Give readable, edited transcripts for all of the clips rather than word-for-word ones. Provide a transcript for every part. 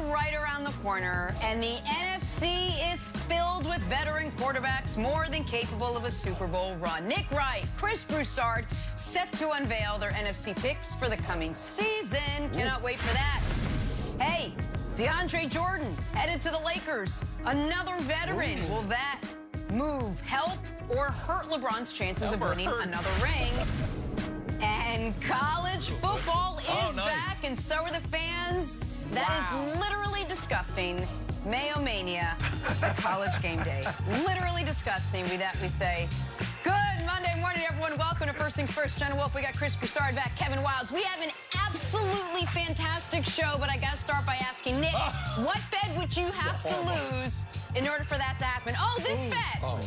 right around the corner, and the NFC is filled with veteran quarterbacks more than capable of a Super Bowl run. Nick Wright, Chris Broussard set to unveil their NFC picks for the coming season. Cannot wait for that. Hey, DeAndre Jordan headed to the Lakers. Another veteran. Will that move help or hurt LeBron's chances of winning another ring? And college football is back, and so are the fans. That is literally disgusting. Mayo-mania at college game day. Literally disgusting, we say. Good Monday morning, everyone. Welcome to First Things First. Jenna Wolfe, we got Chris Broussard back, Kevin Wildes. We have an absolutely fantastic show, but I got to start by asking Nick, what bet would you have to lose in order for that to happen? Oh, this bet. Oh,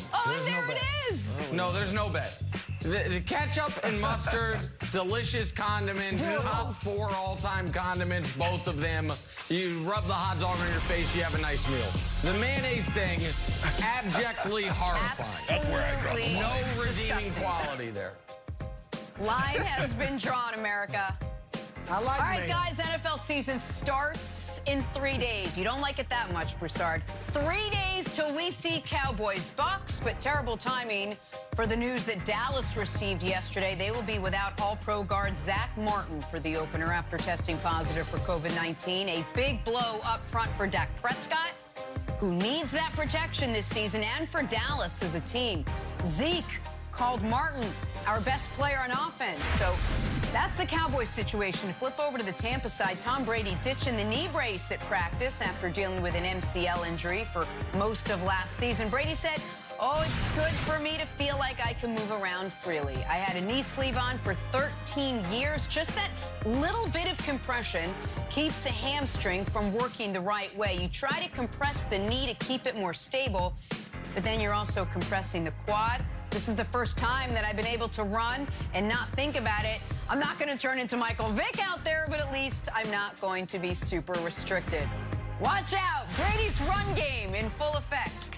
there it is. No, there's no bet. The ketchup and mustard, delicious condiments, top 4 all-time condiments, both of them. You rub the hot dog on your face, you have a nice meal. The mayonnaise thing, abjectly horrifying. That's where I draw the line. No redeeming quality there. Line has been drawn, America. I like All right, guys, NFL season starts in 3 days. You don't like it that much, Broussard. 3 days till we see Cowboys Bucs, but terrible timing for the news that Dallas received yesterday. They will be without all-pro guard Zach Martin for the opener after testing positive for COVID-19. A big blow up front for Dak Prescott, who needs that protection this season, and for Dallas as a team. Zeke called Martin our best player on offense. So that's the Cowboys situation. Flip over to the Tampa side. Tom Brady ditching the knee brace at practice after dealing with an MCL injury for most of last season. Brady said, "Oh, it's good for me to feel like I can move around freely. I had a knee sleeve on for 13 years. Just that little bit of compression keeps a hamstring from working the right way. You try to compress the knee to keep it more stable, but then you're also compressing the quad. This is the first time that I've been able to run and not think about it. I'm not going to turn into Michael Vick out there, but at least I'm not going to be super restricted." Watch out. Brady's run game in full effect.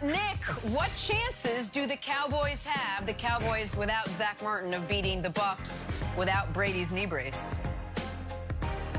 Nick, what chances do the Cowboys have, the Cowboys without Zach Martin, of beating the Bucs without Brady's knee brace?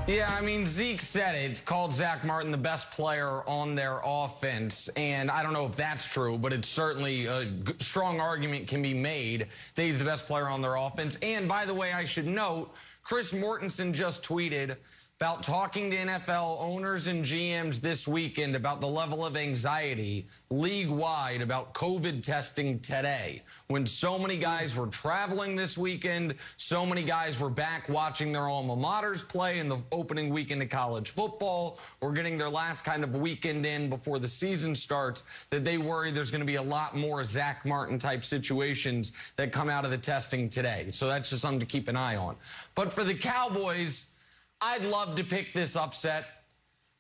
Yeah, I mean, Zeke said it. It's called Zach Martin the best player on their offense, and I don't know if that's true, but it's certainly a strong argument can be made that he's the best player on their offense. And by the way, I should note, Chris Mortensen just tweeted about talking to NFL owners and GMs this weekend about the level of anxiety league-wide about COVID testing today. When so many guys were traveling this weekend, so many guys were back watching their alma maters play in the opening weekend of college football, or getting their last kind of weekend in before the season starts, that they worry there's going to be a lot more Zach Martin-type situations that come out of the testing today. So that's just something to keep an eye on. But for the Cowboys, I'd love to pick this upset,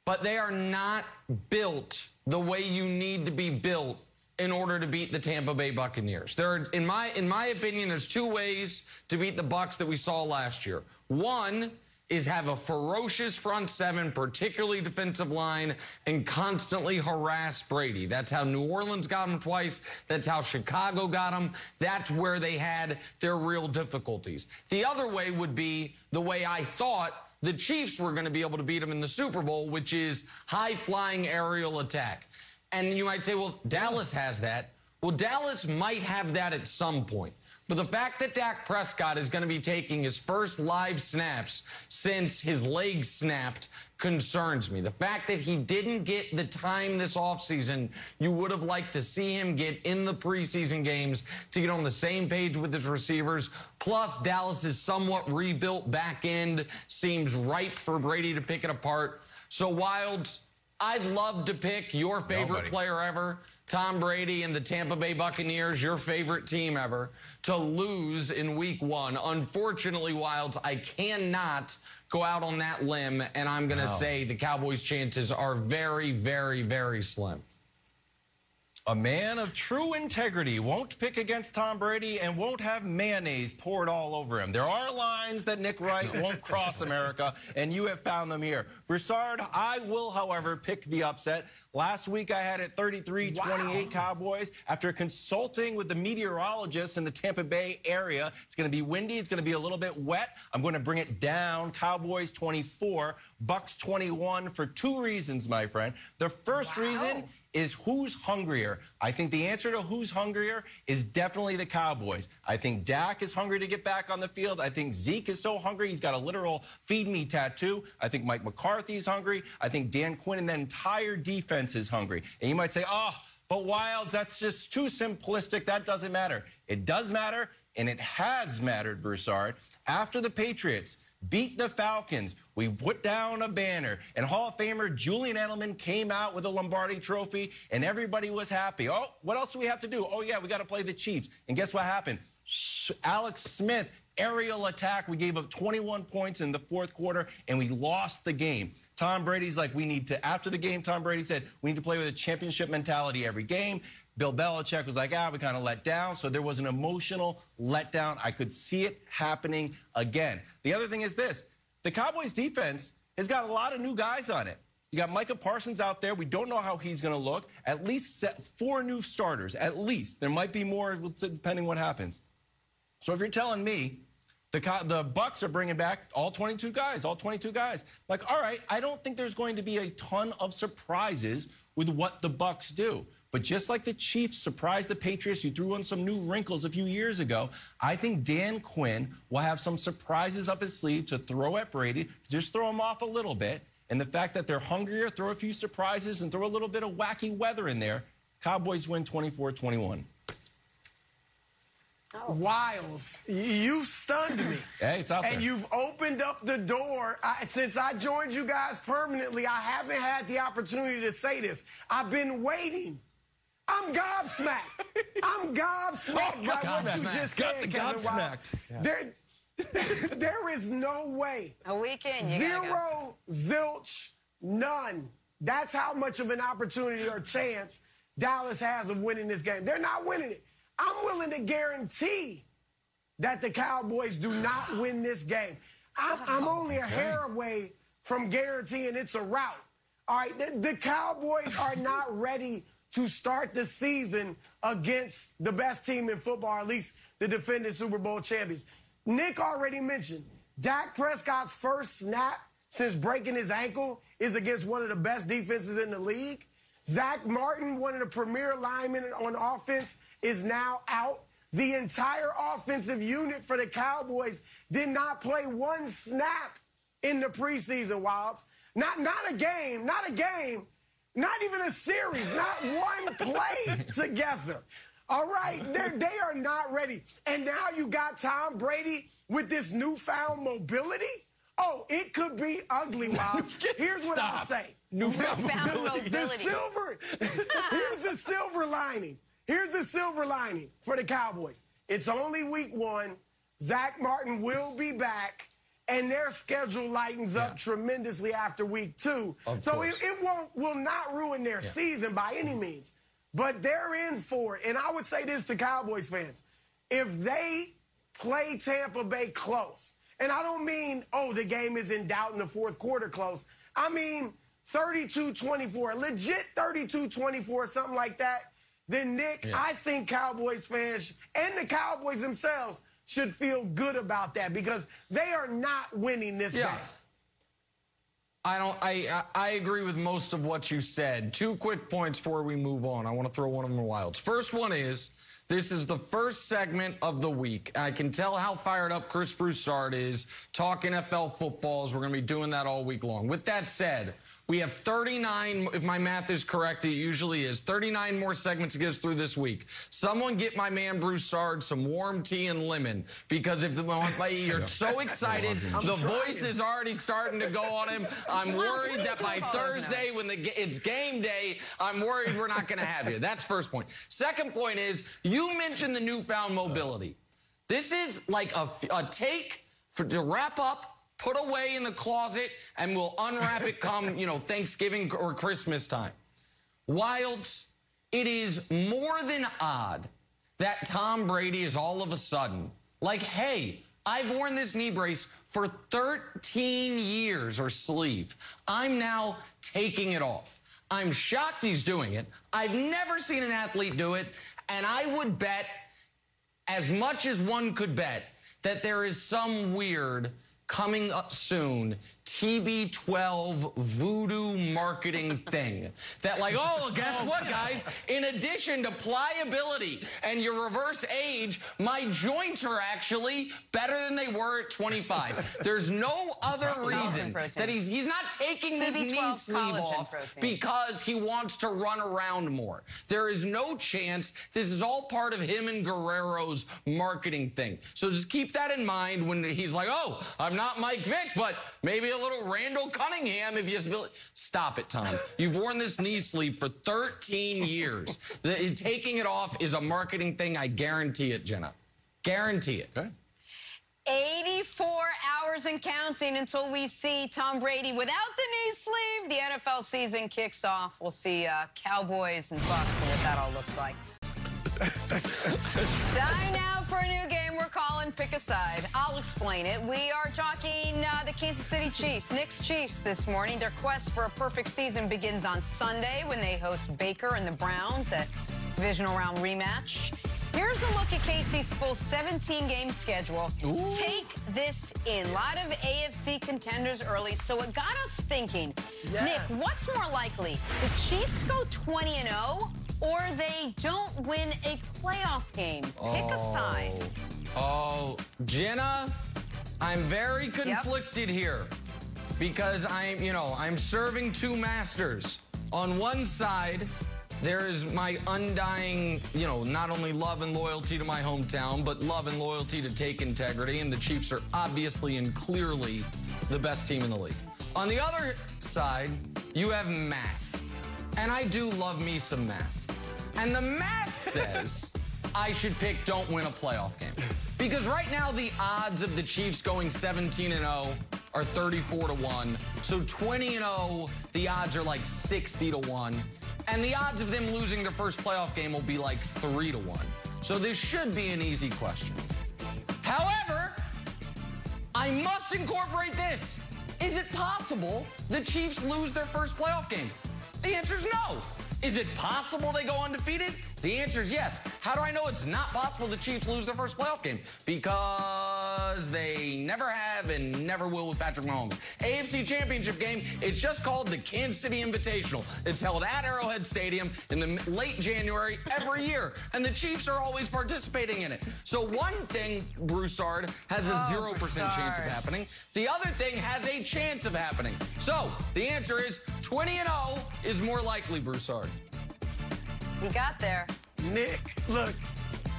but they are not built the way you need to be built in order to beat the Tampa Bay Buccaneers. There are, in my opinion, there's 2 ways to beat the Bucs that we saw last year. One is have a ferocious front 7, particularly defensive line, and constantly harass Brady. That's how New Orleans got him twice. That's how Chicago got him. That's where they had their real difficulties. The other way would be the way I thought the Chiefs were going to be able to beat them in the Super Bowl, which is high-flying aerial attack. And you might say, well, Dallas has that. Well, Dallas might have that at some point. But the fact that Dak Prescott is going to be taking his first live snaps since his leg snapped concerns me. The fact that he didn't get the time this offseason you would have liked to see him get in the preseason games to get on the same page with his receivers. Plus, Dallas's somewhat rebuilt back end seems ripe for Brady to pick it apart. So, Wildes, I'd love to pick your favorite player ever, Tom Brady and the Tampa Bay Buccaneers, your favorite team ever, to lose in week 1. Unfortunately, Wildes, I cannot go out on that limb, and I'm going to say the Cowboys' chances are very, very, very slim. A man of true integrity won't pick against Tom Brady and won't have mayonnaise poured all over him. There are lines that Nick Wright won't cross, America, and you have found them here. Broussard, I will, however, pick the upset. Last week, I had it 33-28 Cowboys. After consulting with the meteorologists in the Tampa Bay area, it's going to be windy. It's going to be a little bit wet. I'm going to bring it down. Cowboys 24, Bucs 21 for two reasons, my friend. The first reason is who's hungrier. I think the answer to who's hungrier is definitely the Cowboys. I think Dak is hungry to get back on the field. I think Zeke is so hungry, he's got a literal feed me tattoo. I think Mike McCarthy's hungry. I think Dan Quinn and the entire defense is hungry. And you might say, oh, but Wilds, that's just too simplistic. That doesn't matter. It does matter, and it has mattered, Broussard. After the Patriots beat the Falcons, we put down a banner, and Hall of Famer Julian Edelman came out with a Lombardi trophy, and everybody was happy. Oh, what else do we have to do? Oh, yeah, we got to play the Chiefs. And guess what happened? Alex Smith, aerial attack. We gave up 21 points in the fourth quarter, and we lost the game. Tom Brady's like, we need to, after the game, Tom Brady said, we need to play with a championship mentality every game. Bill Belichick was like, we kind of let down. So there was an emotional letdown. I could see it happening again. The other thing is this. The Cowboys defense has got a lot of new guys on it. You got Micah Parsons out there. We don't know how he's going to look. At least 4 new starters, at least. There might be more depending what happens. So if you're telling me the Bucs are bringing back all 22 guys, like, all right, I don't think there's going to be a ton of surprises with what the Bucs do. But just like the Chiefs surprised the Patriots, you threw in some new wrinkles a few years ago, I think Dan Quinn will have some surprises up his sleeve to throw at Brady, just throw him off a little bit. And the fact that they're hungrier, throw a few surprises and throw a little bit of wacky weather in there. Cowboys win 24-21. Wiles, you stunned me. Hey, it's out there. And you've opened up the door. Since I joined you guys permanently, I haven't had the opportunity to say this. I've been waiting. I'm gobsmacked. I'm gobsmacked by what you just said, Kevin Wiles. There is no way. A weekend. Zero, zilch, none. That's how much of an opportunity or chance Dallas has of winning this game. They're not winning it. I'm willing to guarantee that the Cowboys do not win this game. I'm only a hair away from guaranteeing it's a rout. All right, the Cowboys are not ready to start the season against the best team in football, or at least the defending Super Bowl champions. Nick already mentioned Dak Prescott's first snap since breaking his ankle is against one of the best defenses in the league. Zach Martin, one of the premier linemen on offense, is now out. The entire offensive unit for the Cowboys did not play one snap in the preseason, Wilds. Not a game, not even a series, not one play together. All right, they are not ready. And now you got Tom Brady with this newfound mobility. Oh, it could be ugly, Wilds. Here's what I'll say. Newfound mobility. Here's the silver lining. Here's the silver lining for the Cowboys. It's only week 1. Zach Martin will be back, and their schedule lightens up tremendously after week 2. So it will not ruin their season by any means. But they're in for it. And I would say this to Cowboys fans. If they play Tampa Bay close, and I don't mean, oh, the game is in doubt in the fourth quarter close. I mean 32-24, legit 32-24, something like that. Then, Nick, I think Cowboys fans and the Cowboys themselves should feel good about that because they are not winning this game. I agree with most of what you said. 2 quick points before we move on. I want to throw one of them in Wilds. First one is, this is the first segment of the week. I can tell how fired up Chris Broussard is. Talk NFL footballs. We're going to be doing that all week long. With that said, we have 39, if my math is correct, it usually is, 39 more segments to get us through this week. Someone get my man Broussard some warm tea and lemon, because if you're so excited, the voice is already starting to go on him. I'm worried that by Thursday, when it's game day, I'm worried we're not going to have you. That's first point. Second point is, you mentioned the newfound mobility. This is like a take to wrap up, put away in the closet, and we'll unwrap it come, Thanksgiving or Christmas time. Wilds, it is more than odd that Tom Brady is all of a sudden like, hey, I've worn this knee brace for 13 years or sleeve. I'm now taking it off. I'm shocked he's doing it. I've never seen an athlete do it, and I would bet as much as one could bet that there is some weird coming up soon TB12 voodoo marketing thing that like, oh, guess what, guys? In addition to pliability and your reverse age, my joints are actually better than they were at 25. There's no other reason that he's not taking this knee sleeve off because he wants to run around more. There is no chance. This is all part of him and Guerrero's marketing thing. So just keep that in mind when he's like, oh, I'm not Mike Vick, but maybe a little Randall Cunningham if you stop it, Tom. You've worn this knee sleeve for 13 years. Taking it off is a marketing thing. I guarantee it, Jenna. Guarantee it. Okay. 84 hours and counting until we see Tom Brady without the knee sleeve. The NFL season kicks off. We'll see Cowboys and Bucs and what that all looks like. Time now for a new game we're calling Pick a Side. I'll explain it. We are talking the Kansas City Chiefs. Knicks Chiefs this morning. Their quest for a perfect season begins on Sunday when they host Baker and the Browns at divisional round rematch. Here's a look at KC's full 17-game schedule. Ooh. Take this in. A lot of AFC contenders early, so it got us thinking. Yes. Nick, what's more likely? The Chiefs go 20-0 or they don't win a playoff game? Pick a side. Oh, Jenna, I'm very conflicted here because I'm serving two masters. On one side, there is my undying, not only love and loyalty to my hometown, but love and loyalty to take integrity, and the Chiefs are obviously and clearly the best team in the league. On the other side, you have math, and I do love me some math. And the math says I should pick don't win a playoff game. Because right now the odds of the Chiefs going 17-0 are 34-1. So 20-0, the odds are like 60-1. And the odds of them losing their first playoff game will be like 3-1. So this should be an easy question. However, I must incorporate this. Is it possible the Chiefs lose their first playoff game? The answer is no. Is it possible they go undefeated? The answer is yes. How do I know it's not possible the Chiefs lose their first playoff game? Because they never have and never will with Patrick Mahomes. AFC Championship game, it's just called the Kansas City Invitational. It's held at Arrowhead Stadium in the late January every year, and the Chiefs are always participating in it. So one thing, Broussard, has a 0% chance of happening. The other thing has a chance of happening. So the answer is 20-0 is more likely, Broussard. You got there. Nick, look,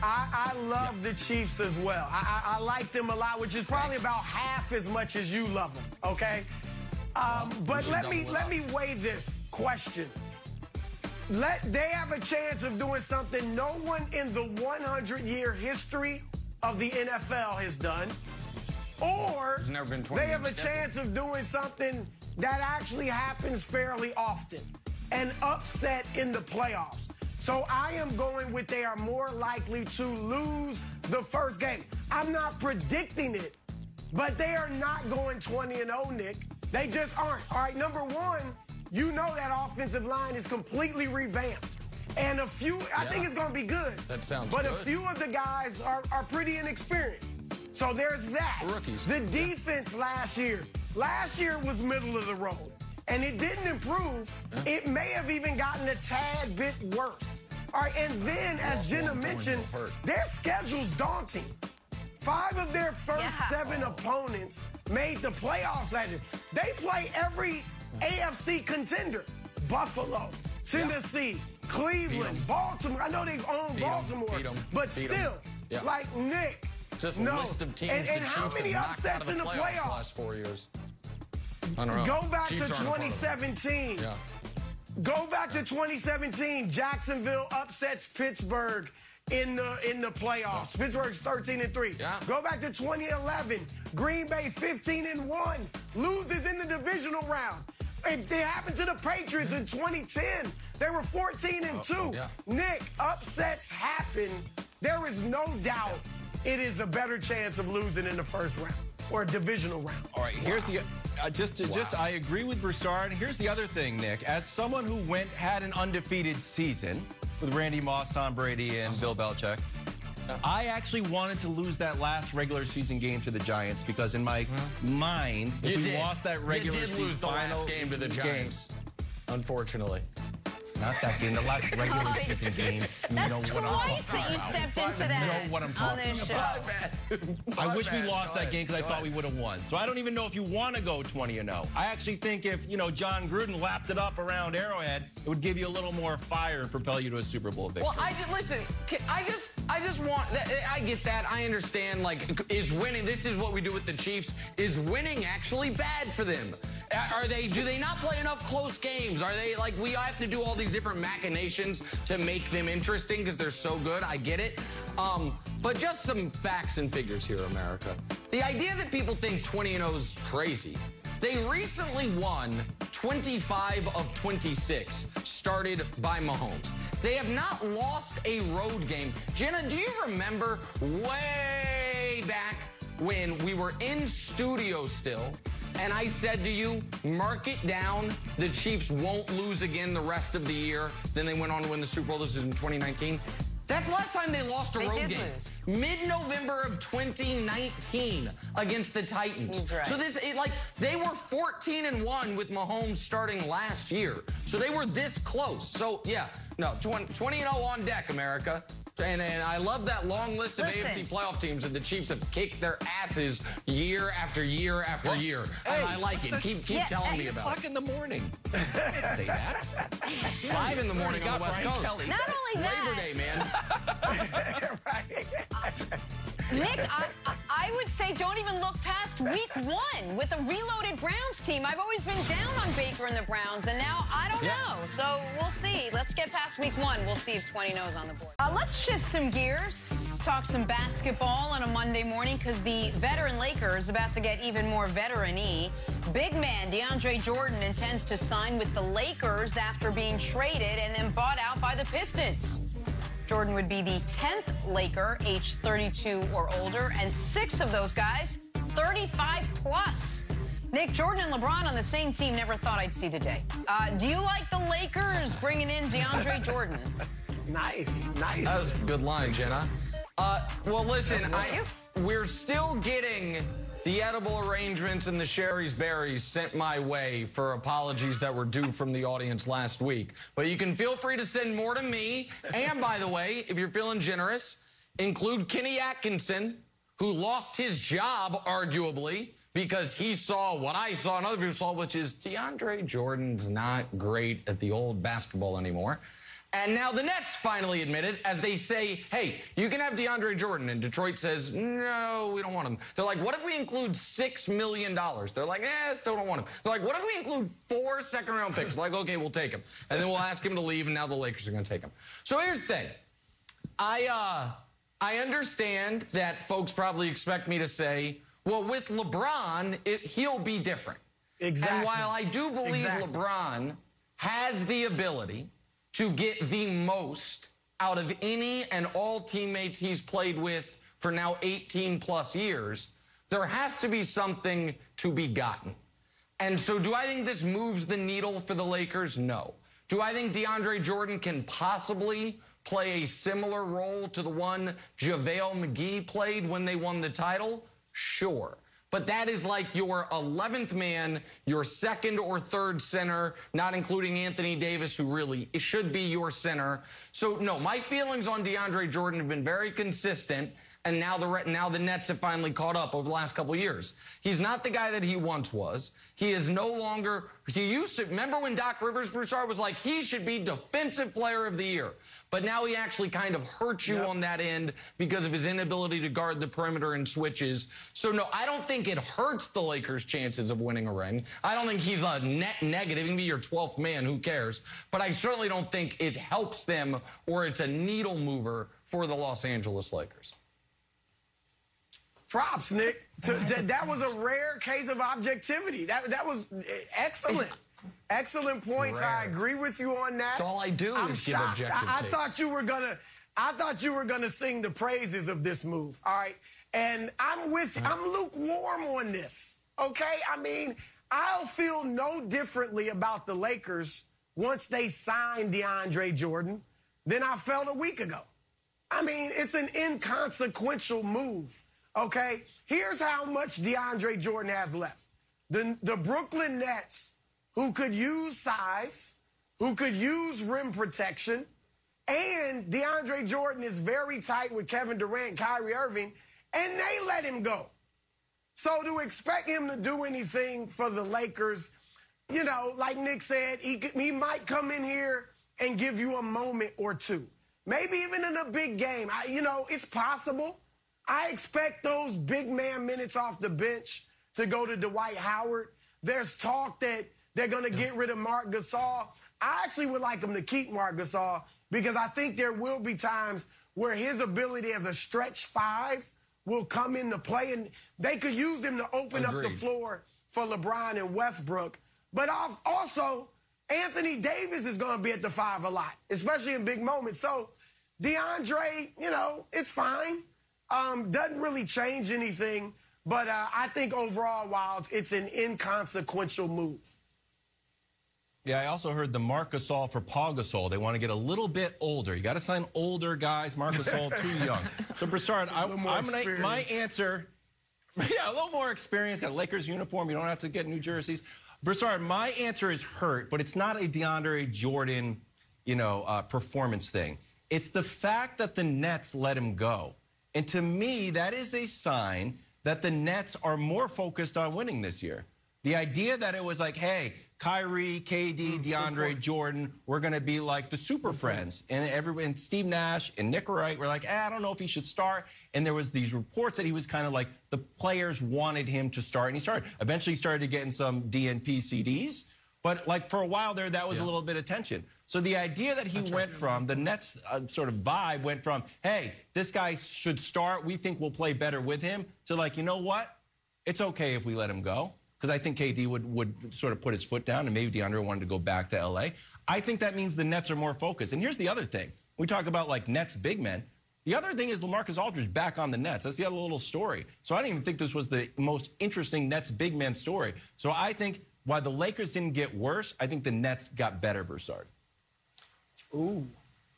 I love the Chiefs as well. I like them a lot, which is probably about half as much as you love them, okay? But let me weigh this question. They have a chance of doing something no one in the 100-year history of the NFL has done. Or they have a chance of doing something that actually happens fairly often, an upset in the playoffs. So I am going with they are more likely to lose the first game. I'm not predicting it, but they are not going 20-0, Nick. They just aren't. All right, number one, you know that offensive line is completely revamped. And I think it's going to be good. That sounds good. But a few of the guys are pretty inexperienced. So there's that. Rookies. The defense last year was middle of the road. And it didn't improve. Yeah. It may have even gotten a tad bit worse. All right, and then, as Jenna mentioned, their schedule's daunting. 5 of their first 7 opponents made the playoffs last year. They play every AFC contender. Buffalo, Tennessee, Cleveland, Baltimore. I know they've owned Baltimore, but still, like Nick. Just a list of teams and how many upsets in the playoffs? The last 4 years. I don't know. Go back to 2017. Yeah. Go back to 2017. Jacksonville upsets Pittsburgh in the playoffs. Pittsburgh's 13-3. Yeah. Go back to 2011. Green Bay 15-1. Loses in the divisional round. It happened to the Patriots in 2010. They were 14-2. Yeah. Nick, upsets happen. There is no doubt it is a better chance of losing in the first round or a divisional round. All right, here's the I agree with Broussard. Here's the other thing, Nick. As someone who had an undefeated season with Randy Moss, Tom Brady, and Bill Belichick, I actually wanted to lose that last regular season game to the Giants because in my mind, if we lost that regular season lose the last game to the Giants, unfortunately. Not that game, the last regular season game. That's twice that you stepped into that. You know what I'm talking about. I wish we lost that game because I thought we would have won. So I don't even know if you want to go 20-0. I actually think if, John Gruden lapped it up around Arrowhead, it would give you a little more fire and propel you to a Super Bowl victory. Well, listen, I just want, I get that. I understand, is winning, this is what we do with the Chiefs. Is winning actually bad for them? Do they not play enough close games? Are they, we have to do all these different machinations to make them interesting because they're so good? I get it. But just some facts and figures here, America. The idea that people think 20-0 is crazy. They recently won 25 of 26, started by Mahomes. They have not lost a road game. Jenna, do you remember way back when we were in studio still, and I said to you, mark it down, the Chiefs won't lose again the rest of the year. Then they went on to win the Super Bowl. This is in 2019. That's the last time they lost a road game. Mid-November of 2019 against the Titans. Right. So they were 14-1 with Mahomes starting last year. So they were this close. So yeah, no, 20-0 on deck, America. And I love that long list of AFC playoff teams that the Chiefs have kicked their asses year after year after year. And I like it. Keep telling me about it. 8 o'clock in the morning. I didn't say that. 5 in the morning on the West Coast. Not only that. Labor Day, man. Nick, I would say don't even look past week 1 with a reloaded Browns team. I've always been down on Baker and the Browns, and now I don't know. So we'll see. Let's get past week 1. We'll see if 20-0 is on the board. Let's shift some gears, talk some basketball on a Monday morning because the veteran Lakers is about to get even more veteran-y. Big man DeAndre Jordan intends to sign with the Lakers after being traded and then bought out by the Pistons. Jordan would be the 10th Laker, age 32 or older, and 6 of those guys, 35 plus. Nick, Jordan and LeBron on the same team, never thought I'd see the day. Do you like the Lakers bringing in DeAndre Jordan? Nice. That was a good line, Jenna. Well, listen, we're still getting the edible arrangements and the Sherry's berries sent my way for apologies that were due from the audience last week. But you can feel free to send more to me. And by the way, if you're feeling generous, include Kenny Atkinson, who lost his job, arguably, because he saw what I saw and other people saw, which is DeAndre Jordan's not great at the old basketball anymore. And now the Nets finally admitted, as they say, hey, you can have DeAndre Jordan. And Detroit says, no, we don't want him. They're like, what if we include $6 million? They're like, still don't want him. They're like, what if we include 4 second-round picks? They're like, okay, we'll take him. And then we'll ask him to leave, and now the Lakers are going to take him. So here's the thing. I understand that folks probably expect me to say, well, with LeBron, he'll be different. Exactly. And while I do believe LeBron has the ability to get the most out of any and all teammates he's played with for now 18-plus years, there has to be something to be gotten. And so do I think this moves the needle for the Lakers? No. Do I think DeAndre Jordan can possibly play a similar role to the one JaVale McGee played when they won the title? Sure. But that is like your 11th man, your second or third center, not including Anthony Davis, who really should be your center. So, no, my feelings on DeAndre Jordan have been very consistent, and now the Nets have finally caught up over the last couple of years. He's not the guy that he once was. He is no longer – he used to – remember when Doc Rivers, Broussard, was like, he should be Defensive Player of the Year. But now he actually kind of hurts you on that end because of his inability to guard the perimeter and switches. So, no, I don't think it hurts the Lakers' chances of winning a ring. I don't think he's a net negative. He can be your 12th man. Who cares? But I certainly don't think it helps them or it's a needle mover for the Los Angeles Lakers. Props, Nick. That was a rare case of objectivity. That was excellent. Excellent points. Rare. I agree with you on that. That's all I do is give objective I takes. thought you were gonna sing the praises of this move. All right, and I'm lukewarm on this. Okay, I mean, I'll feel no differently about the Lakers once they sign DeAndre Jordan than I felt a week ago. I mean, it's an inconsequential move. Okay, here's how much DeAndre Jordan has left. The Brooklyn Nets, who could use size, who could use rim protection, and DeAndre Jordan is very tight with Kevin Durant, Kyrie Irving, and they let him go. So to expect him to do anything for the Lakers, you know, like Nick said, he might come in here and give you a moment or two. Maybe even in a big game. You know, it's possible. I expect those big man minutes off the bench to go to Dwight Howard. There's talk that they're going to get rid of Marc Gasol. I actually would like them to keep Marc Gasol because I think there will be times where his ability as a stretch five will come into play, and they could use him to open up the floor for LeBron and Westbrook. But also, Anthony Davis is going to be at the five a lot, especially in big moments. So DeAndre, you know, it's fine. Doesn't really change anything. But I think overall, Wilds, it's an inconsequential move. Yeah, I also heard the Marc Gasol for Paul Gasol. They want to get a little bit older. You got to sign older guys. Marc Gasol too young. So Broussard, my answer, yeah, a little more experience. Got a Lakers uniform. You don't have to get new jerseys. Broussard, my answer is hurt, but it's not a DeAndre Jordan, you know, performance thing. It's the fact that the Nets let him go, and to me, that is a sign that the Nets are more focused on winning this year. The idea that it was like, hey, Kyrie, KD, DeAndre Jordan, we're going to be like the super friends. And Steve Nash and Nick Wright were like, I don't know if he should start. And there was these reports that he was kind of like the players wanted him to start. And he started. Eventually, he started getting some DNP CDs. But like for a while there, that was a little bit of tension. So the idea that he went from, the Nets sort of vibe went from, hey, this guy should start. We think we'll play better with him. To like, you know what? It's okay if we let him go. Because I think KD would sort of put his foot down, and maybe DeAndre wanted to go back to L.A. I think that means the Nets are more focused. And here's the other thing. We talk about, like, Nets big men. The other thing is LaMarcus Aldridge back on the Nets. That's the other little story. So I don't even think this was the most interesting Nets big man story. So I think while the Lakers didn't get worse, I think the Nets got better, Broussard. Ooh.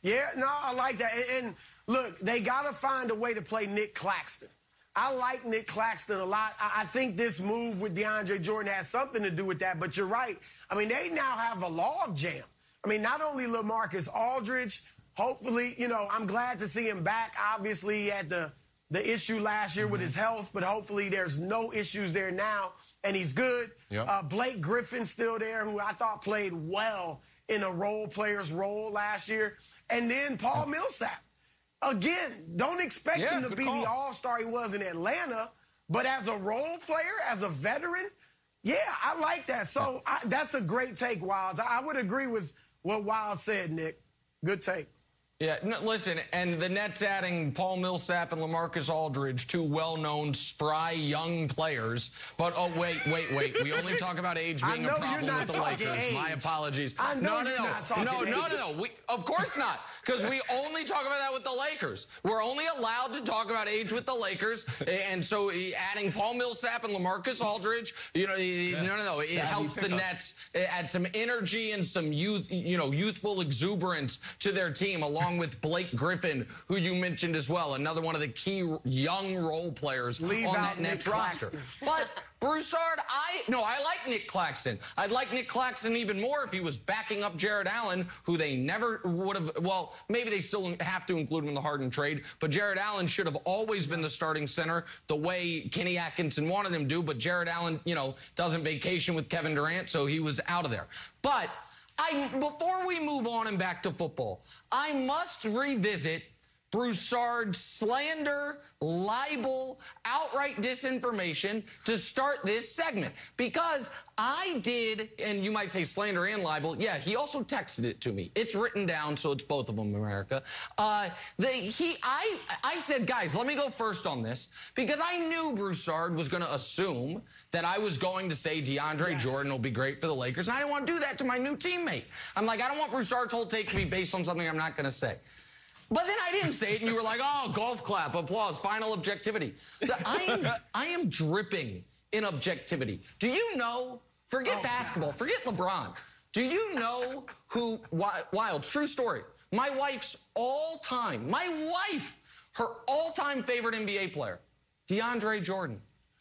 Yeah, no, I like that. And look, they got to find a way to play Nick Claxton. I like Nick Claxton a lot. I think this move with DeAndre Jordan has something to do with that, but you're right. I mean, they now have a log jam. I mean, not only LaMarcus Aldridge, hopefully, you know, I'm glad to see him back. Obviously, he had the issue last year with his health, but hopefully there's no issues there now, and he's good. Yep. Blake Griffin's still there, who I thought played well in a role player's role last year. And then Paul Millsap. Again, don't expect him to be the all-star he was in Atlanta, but as a role player, as a veteran, yeah, I like that. So that's a great take, Wilds. I would agree with what Wilds said, Nick. Good take. Yeah, no, listen, and the Nets adding Paul Millsap and LaMarcus Aldridge, two well-known, spry, young players. But, oh, wait. We only talk about age being a problem with the Lakers. Age. My apologies. I know you're not talking age. No. Of course not, because we only talk about that with the Lakers. We're only allowed to talk about age with the Lakers. And so adding Paul Millsap and LaMarcus Aldridge, you know, no. It helps the Nets add some energy and some youthful exuberance to their team, along with Blake Griffin, who you mentioned as well, another one of the key young role players on that Nets roster. But Broussard, I like Nick Claxton. I'd like Nick Claxton even more if he was backing up Jared Allen, who they never would have. Well, maybe they still have to include him in the Harden trade, but Jared Allen should have always been the starting center the way Kenny Atkinson wanted him to. But Jared Allen, you know, doesn't vacation with Kevin Durant, so he was out of there. But before we move on and back to football, I must revisit Broussard slander, libel, outright disinformation to start this segment. Because I did, and you might say slander and libel, yeah, he also texted it to me. It's written down, so it's both of them, America. I said, guys, let me go first on this, because I knew Broussard was going to assume that I was going to say DeAndre Jordan will be great for the Lakers, and I didn't want to do that to my new teammate. I'm like, I don't want Broussard's whole take to be based on something I'm not going to say. But then I didn't say it, and you were like, oh, golf clap, applause, final objectivity. I am dripping in objectivity. Do you know, forget basketball, forget LeBron. Do you know who, wild, true story, my wife's all-time, her all-time favorite NBA player, DeAndre Jordan.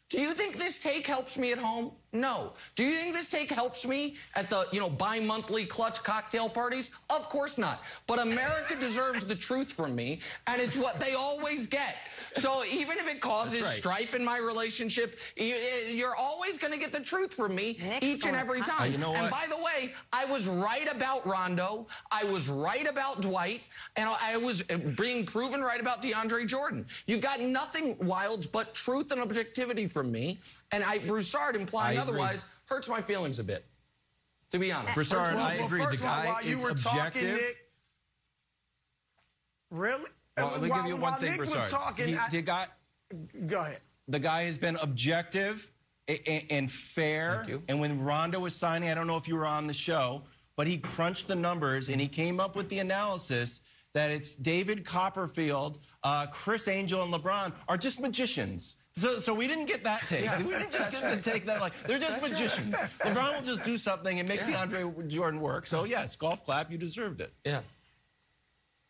Do you think this take helps me at home? No. Do you think this take helps me at the, bi-monthly clutch cocktail parties? Of course not. But America deserves the truth from me, and it's what they always get. So even if it causes strife in my relationship, you're always going to get the truth from me each and every time. You know what? And by the way, I was right about Rondo. I was right about Dwight. And I was being proven right about DeAndre Jordan. You've got nothing, Wilds, but truth and objectivity from me. And Broussard implying otherwise hurts my feelings a bit, to be honest. Broussard, I agree. The guy is objective. Really? Well, let me give you one thing, Broussard. Go ahead. The guy has been objective and fair. And when Rondo was signing, I don't know if you were on the show, but he crunched the numbers and he came up with the analysis that it's David Copperfield, Chris Angel, and LeBron are just magicians. So we didn't get that take. We didn't just get to take that like, they're just magicians. LeBron will just do something and make DeAndre Jordan work. So, yes, golf clap, you deserved it. Yeah.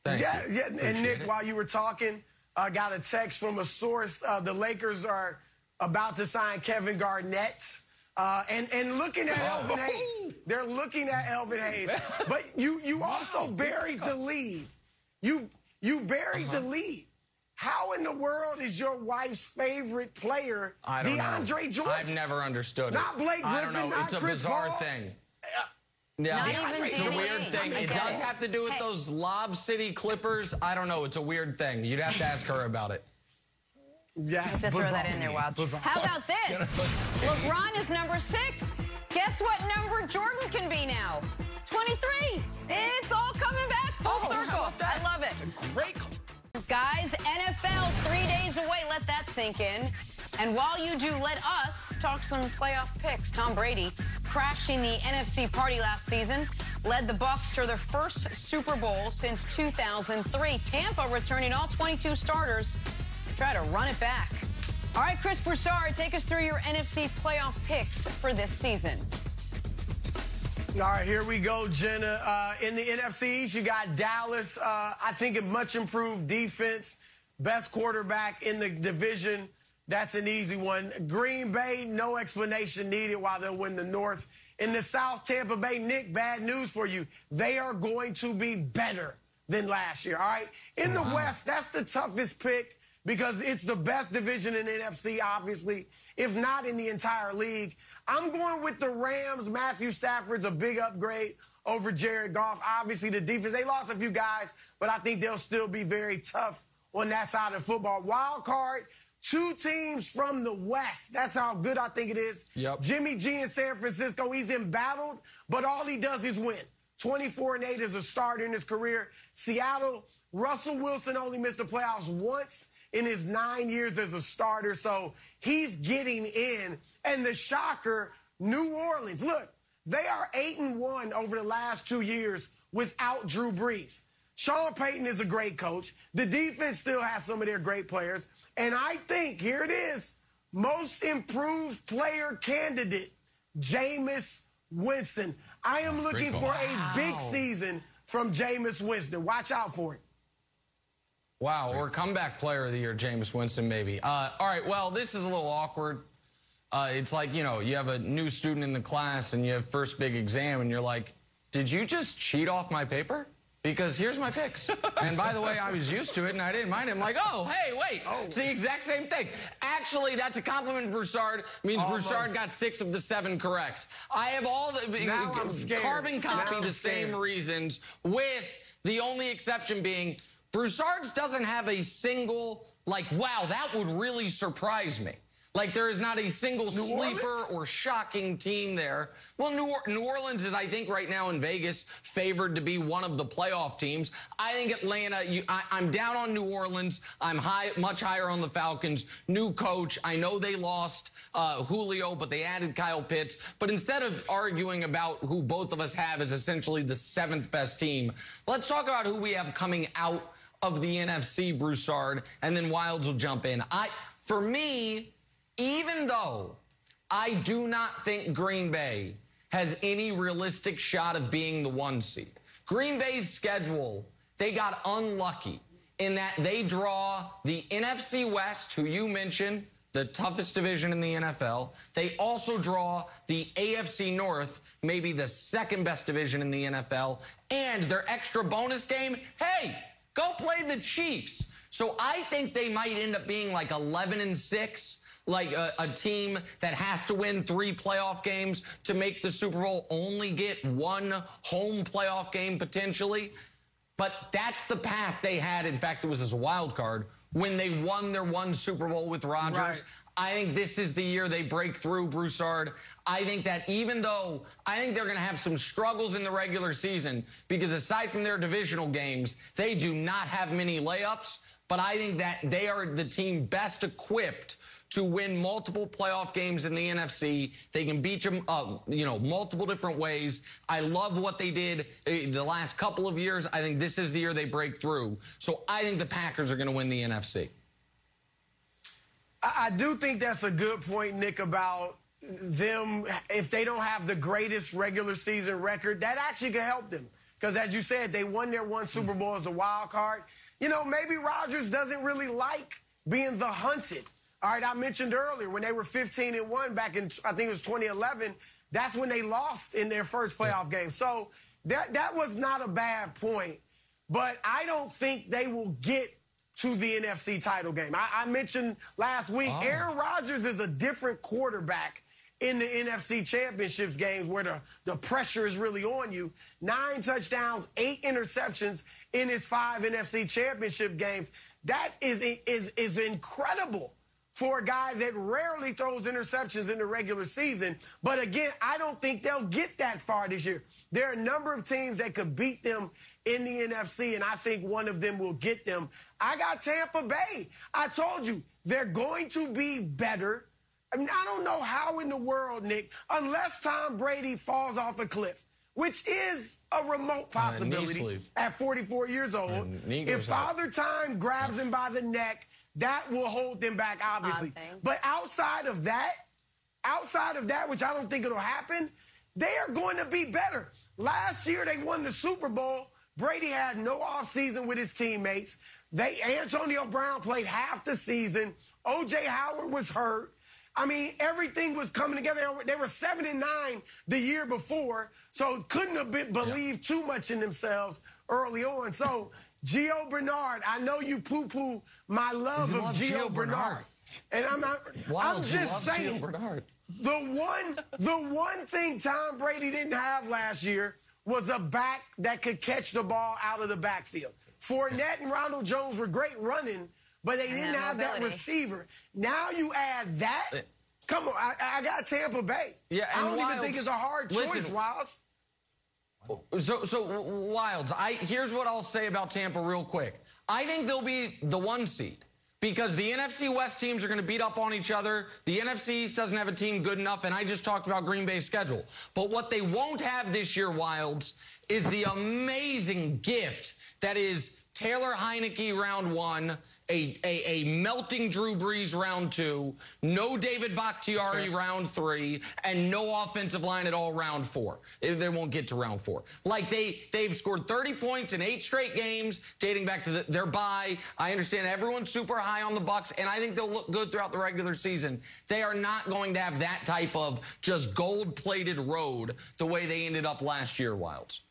Thank you. And Nick, while you were talking, I got a text from a source. The Lakers are about to sign Kevin Garnett. And looking at Elvin Hayes. They're looking at Elvin Hayes. But you also buried the lead. You buried the lead. How in the world is your wife's favorite player DeAndre Jordan? I've never understood it. Not Blake Griffin, I don't know. not It's a Chris bizarre Paul. thing. Yeah, it's a weird thing. It does have to do with those Lob City Clippers. I don't know. It's a weird thing. You'd have to ask her about it. Yes, to throw that in there, Wilds. How about this? LeBron is number 6. Guess what number Jordan can be now? 23. It's all coming back full circle. I love it. It's a great call. Guys, NFL 3 days away. Let that sink in. And while you do, let us talk some playoff picks. Tom Brady, crashing the NFC party last season, led the Bucs to their first Super Bowl since 2003. Tampa returning all 22 starters to try to run it back. All right, Chris Broussard, take us through your NFC playoff picks for this season. All right, here we go, Jenna. In the NFC East, you got Dallas. I think a much improved defense, best quarterback in the division. That's an easy one. Green Bay, no explanation needed while they'll win the North. In the South, Tampa Bay, Nick, bad news for you. They are going to be better than last year, all right? In the West, that's the toughest pick because it's the best division in the NFC, obviously, if not in the entire league. I'm going with the Rams. Matthew Stafford's a big upgrade over Jared Goff. Obviously, the defense, they lost a few guys, but I think they'll still be very tough on that side of football. Wild card, 2 teams from the West. That's how good I think it is. Yep. Jimmy G in San Francisco, he's embattled, but all he does is win. 24-8 as a starter in his career. Seattle, Russell Wilson only missed the playoffs once in his 9 years as a starter, so he's getting in. And the shocker, New Orleans. Look, they are 8-1 over the last 2 years without Drew Brees. Sean Payton is a great coach. The defense still has some of their great players. And I think, here it is, most improved player candidate, Jameis Winston. I am looking for a big season from Jameis Winston. Watch out for it. Wow, or comeback player of the year, Jameis Winston, maybe. All right, well, this is a little awkward. It's like, you have a new student in the class and you have first big exam and you're like, did you just cheat off my paper? Because here's my picks. And by the way, I was used to it and I didn't mind it. I'm like, oh, hey, wait, it's the exact same thing. Actually, that's a compliment to Broussard. Means Broussard got 6 of the 7 correct. I have all the carbon copy the same reasons, with the only exception being Broussard's doesn't have a single, like, wow, that would really surprise me. Like, there is not a single sleeper or shocking team there. Well, New Orleans is, I think, right now in Vegas, favored to be one of the playoff teams. I think Atlanta, I'm down on New Orleans. I'm much higher on the Falcons. New coach. I know they lost Julio, but they added Kyle Pitts. But instead of arguing about who both of us have as essentially the 7th best team, let's talk about who we have coming out of the NFC, Broussard, and then Wilds will jump in. For me, even though I do not think Green Bay has any realistic shot of being the 1 seed, Green Bay's schedule, they got unlucky in that they draw the NFC West, who you mentioned, the toughest division in the NFL. They also draw the AFC North, maybe the 2nd best division in the NFL, and their extra bonus game, hey, go play the Chiefs. So I think they might end up being like 11-6. Like a team that has to win 3 playoff games to make the Super Bowl, only get 1 home playoff game potentially. But that's the path they had. In fact, it was as a wild card when they won their 1 Super Bowl with Rodgers. Right. I think this is the year they break through, Broussard. I think that even though I think they're going to have some struggles in the regular season, because aside from their divisional games, they do not have many layups. But I think that they are the team best equipped to win multiple playoff games in the NFC. They can beat them, multiple different ways. I love what they did the last couple of years. I think this is the year they break through. So I think the Packers are going to win the NFC. I do think that's a good point, Nick, about them. If they don't have the greatest regular season record, that actually could help them. Because as you said, they won their 1 Super Bowl as a wild card. You know, maybe Rodgers doesn't really like being the hunted. All right, I mentioned earlier when they were 15-1 back in, I think it was 2011, that's when they lost in their first playoff game. So that was not a bad point. But I don't think they will get to the NFC title game. I mentioned last week, Aaron Rodgers is a different quarterback in the NFC Championships games where the pressure is really on you. 9 touchdowns, 8 interceptions in his 5 NFC Championship games. That is incredible for a guy that rarely throws interceptions in the regular season. But again, I don't think they'll get that far this year. There are a number of teams that could beat them in the NFC, and I think one of them will get them. I got Tampa Bay. I told you, they're going to be better. I mean, I don't know how in the world, Nick, unless Tom Brady falls off a cliff, which is a remote possibility at 44 years old. If Father Time grabs him by the neck, that will hold them back, obviously. But outside of that, which I don't think it'll happen, they are going to be better. Last year, they won the Super Bowl. Brady had no offseason with his teammates. Antonio Brown played half the season. O.J. Howard was hurt. I mean, everything was coming together. They were 7-9 the year before, so couldn't have believed too much in themselves early on. So Gio Bernard, I know you poo-poo my love of Gio Bernard. And I'm just saying, the one thing Tom Brady didn't have last year was a back that could catch the ball out of the backfield. Fournette and Ronald Jones were great running, but they didn't have that receiver. Now you add that. Come on, I got Tampa Bay. Yeah, and I don't even think it's a hard choice, Wilds. So Wilds, here's what I'll say about Tampa real quick. I think they'll be the 1 seed because the NFC West teams are going to beat up on each other. The NFC East doesn't have a team good enough, and I just talked about Green Bay's schedule. But what they won't have this year, Wilds, is the amazing gift that is Taylor Heineke round 1, a melting Drew Brees round 2, no David Bakhtiari round 3, and no offensive line at all round 4. They won't get to round 4. Like they've scored 30 points in 8 straight games dating back to their bye. I understand everyone's super high on the Bucs, and I think they'll look good throughout the regular season. They are not going to have that type of just gold-plated road the way they ended up last year, Wilds.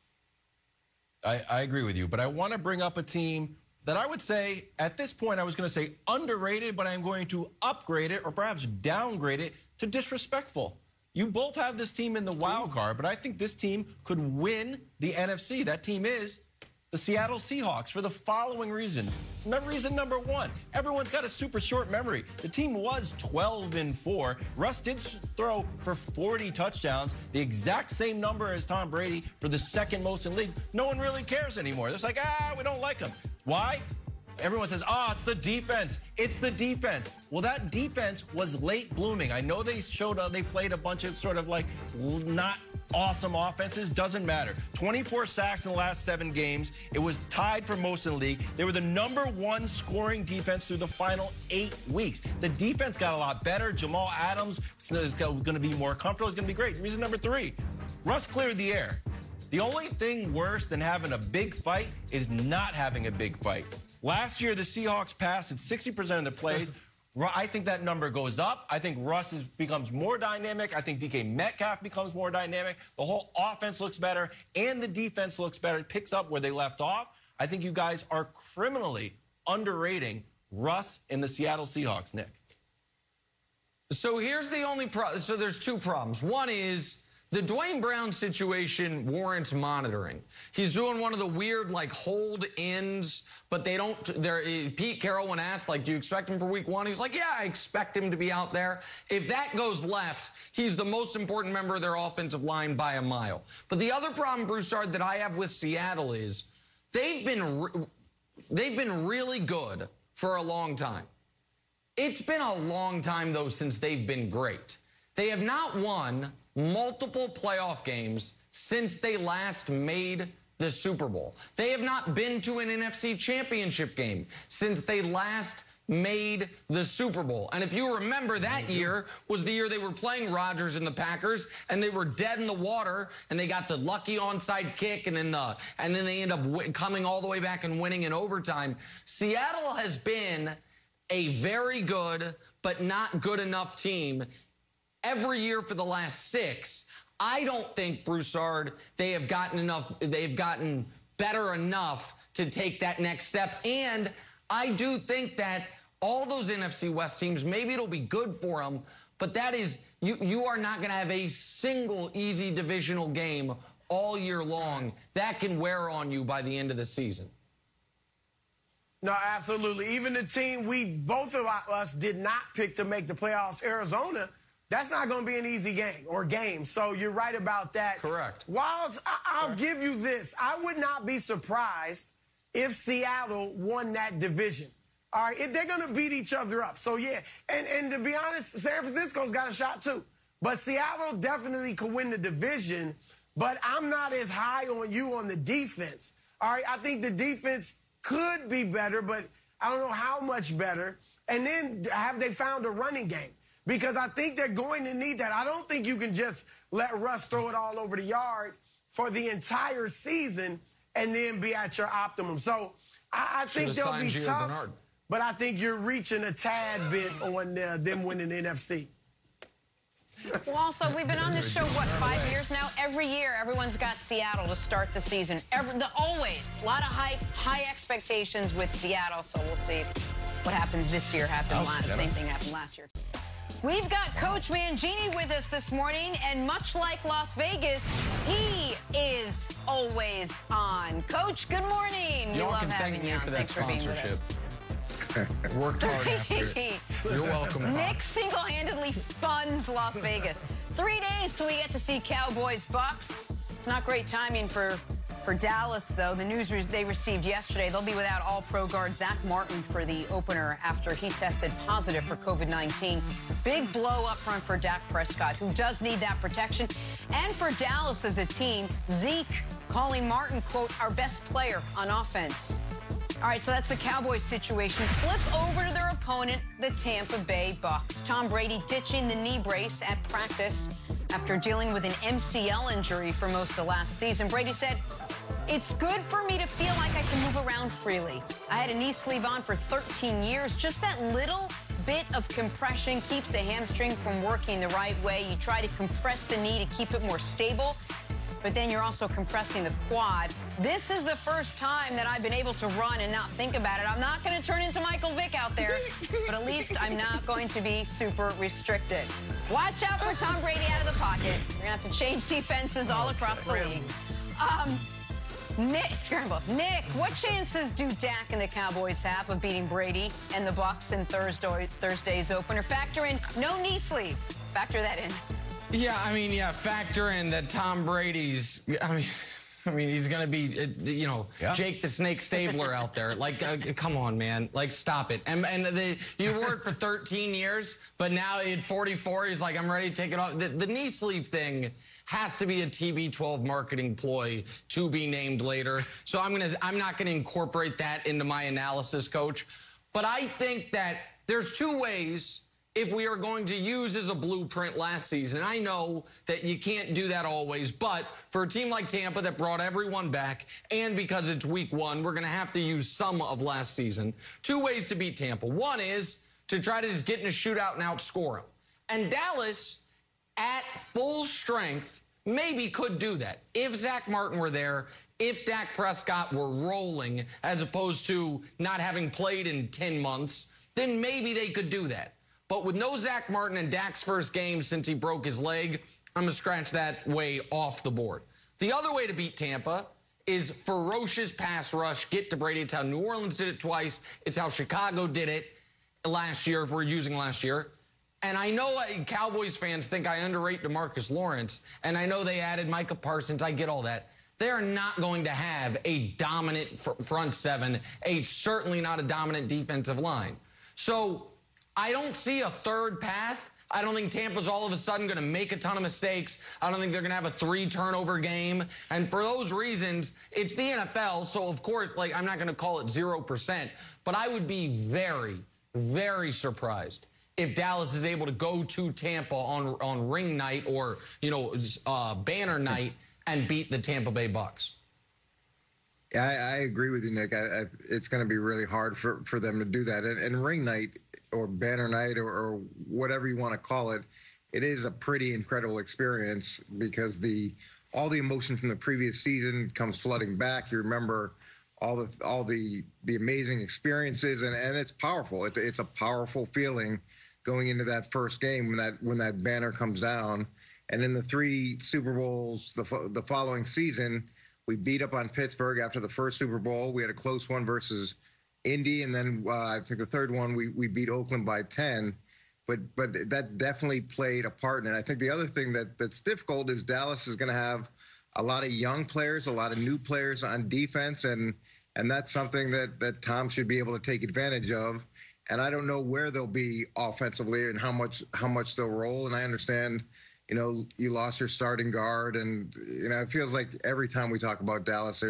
I agree with you, but I want to bring up a team that I would say, at this point, I was going to say underrated, but I'm going to upgrade it or perhaps downgrade it to disrespectful. You both have this team in the wild card, but I think this team could win the NFC. That team is the Seattle Seahawks for the following reasons. Reason number one, everyone's got a super short memory. The team was 12-4. Russ did throw for 40 touchdowns, the exact same number as Tom Brady for the second most in the league. No one really cares anymore. It's like, we don't like him. Why? Everyone says, it's the defense. It's the defense. Well, that defense was late blooming. I know they played a bunch of sort of like not awesome offenses. Doesn't matter. 24 sacks in the last 7 games. It was tied for most in the league. They were the #1 scoring defense through the final 8 weeks. The defense got a lot better. Jamal Adams is going to be more comfortable. It's going to be great. Reason number 3, Russ cleared the air. The only thing worse than having a big fight is not having a big fight. Last year, the Seahawks passed at 60% of their plays. I think that number goes up. I think Russ becomes more dynamic. I think DK Metcalf becomes more dynamic. The whole offense looks better, and the defense looks better. It picks up where they left off. I think you guys are criminally underrating Russ and the Seattle Seahawks, Nick. So here's the only problem. So there's 2 problems. One is the Dwayne Brown situation warrants monitoring. He's doing one of the weird, like, hold-ins, but they don't. Pete Carroll, when asked, like, do you expect him for week 1? He's like, yeah, I expect him to be out there. If that goes left, he's the most important member of their offensive line by a mile. But the other problem, Broussard, that I have with Seattle is they've been really good for a long time. It's been a long time, though, since they've been great. They have not won multiple playoff games since they last made the Super Bowl. They have not been to an NFC championship game since they last made the Super Bowl. And if you remember, that year was the year they were playing Rodgers and the Packers, and they were dead in the water, and they got the lucky onside kick, and then they end up coming all the way back and winning in overtime. Seattle has been a very good but not good enough team every year for the last 6. I don't think, Broussard, they've gotten better enough to take that next step. And I do think that all those NFC West teams, maybe it'll be good for them, but that is, you are not going to have a single easy divisional game all year long. That can wear on you by the end of the season. No, absolutely. Even the team both of us did not pick to make the playoffs, Arizona, that's not going to be an easy game. So you're right about that. Correct. I'll give you this. I would not be surprised if Seattle won that division. All right, if they're going to beat each other up. So, yeah, and to be honest, San Francisco's got a shot too. But Seattle definitely could win the division, but I'm not as high on you on the defense. All right, I think the defense could be better, but I don't know how much better. And then have they found a running game? Because I think they're going to need that. I don't think you can just let Russ throw it all over the yard for the entire season and then be at your optimum. So I think they'll be tough, but I think you're reaching a tad bit on them winning the NFC. Well, also, we've been on this show, what, 5 years now? Every year, everyone's got Seattle to start the season. Always. A lot of hype, high expectations with Seattle, so we'll see what happens this year. Same thing happened last year. We've got Coach Mangini with us this morning, and much like Las Vegas, he is always on. Coach, good morning. Y'all can thank me for that sponsorship. Worked hard after it. You're welcome. Nick single-handedly funds Las Vegas. 3 days till we get to see Cowboys Bucs. It's not great timing for Dallas, though. The news they received yesterday, they'll be without all-pro guard Zach Martin for the opener after he tested positive for COVID-19. Big blow up front for Dak Prescott, who does need that protection. And for Dallas as a team, Zeke calling Martin, quote, our best player on offense. All right, so that's the Cowboys situation. Flip over to their opponent, the Tampa Bay Bucs. Tom Brady ditching the knee brace at practice after dealing with an MCL injury for most of last season. Brady said, it's good for me to feel like I can move around freely. I had a knee sleeve on for 13 years. Just that little bit of compression keeps a hamstring from working the right way. You try to compress the knee to keep it more stable, but then you're also compressing the quad. This is the first time that I've been able to run and not think about it. I'm not going to turn into Michael Vick out there, but at least I'm not going to be super restricted. Watch out for Tom Brady out of the pocket. You're going to have to change defenses all across the league. Nick, what chances do Dak and the Cowboys have of beating Brady and the Bucs in Thursday's opener? Factor in no knee sleeve. Factor that in. Yeah, factor in that Tom Brady's, he's going to be, Jake the Snake Stabler out there. Like, come on, man. Like, stop it. And you wore it for 13 years, but now at 44, he's like, I'm ready to take it off. The knee sleeve thing has to be a TB12 marketing ploy to be named later. So I'm not going to incorporate that into my analysis, Coach. But I think that there's two ways if we are going to use as a blueprint last season. I know that you can't do that always, but for a team like Tampa that brought everyone back, and because it's week 1, we're going to have to use some of last season. Two ways to beat Tampa. One is to try to just get in a shootout and outscore them. And Dallas, at full strength, maybe could do that. If Zach Martin were there, if Dak Prescott were rolling, as opposed to not having played in 10 months, then maybe they could do that. But with no Zach Martin in Dak's first game since he broke his leg, I'm going to scratch that way off the board. The other way to beat Tampa is ferocious pass rush, get to Brady. It's how New Orleans did it twice. It's how Chicago did it last year, if we're using last year. And I know Cowboys fans think I underrate DeMarcus Lawrence, and I know they added Micah Parsons. I get all that. They are not going to have a dominant front seven, certainly not a dominant defensive line. So I don't see a third path. I don't think Tampa's all of a sudden going to make a ton of mistakes. I don't think they're going to have a 3-turnover game. And for those reasons, it's the NFL. So, of course, I'm not going to call it 0%. But I would be very, very surprised if Dallas is able to go to Tampa on ring night or, banner night and beat the Tampa Bay Bucs. I agree with you, Nick. It's going to be really hard for them to do that. And ring night or banner night or whatever you want to call it, it is a pretty incredible experience because all the emotion from the previous season comes flooding back. You remember all the amazing experiences, and it's powerful. It's a powerful feeling going into that first game when that banner comes down. And in the 3 Super Bowls the following season, we beat up on Pittsburgh after the first Super Bowl. We had a close one versus Indy, and then I think the third one we beat Oakland by 10. But that definitely played a part in it. I think the other thing that's difficult is Dallas is going to have a lot of young players, a lot of new players on defense, and that's something that Tom should be able to take advantage of. And I don't know where they'll be offensively and how much they'll roll. And I understand, you lost your starting guard, and it feels like every time we talk about Dallas,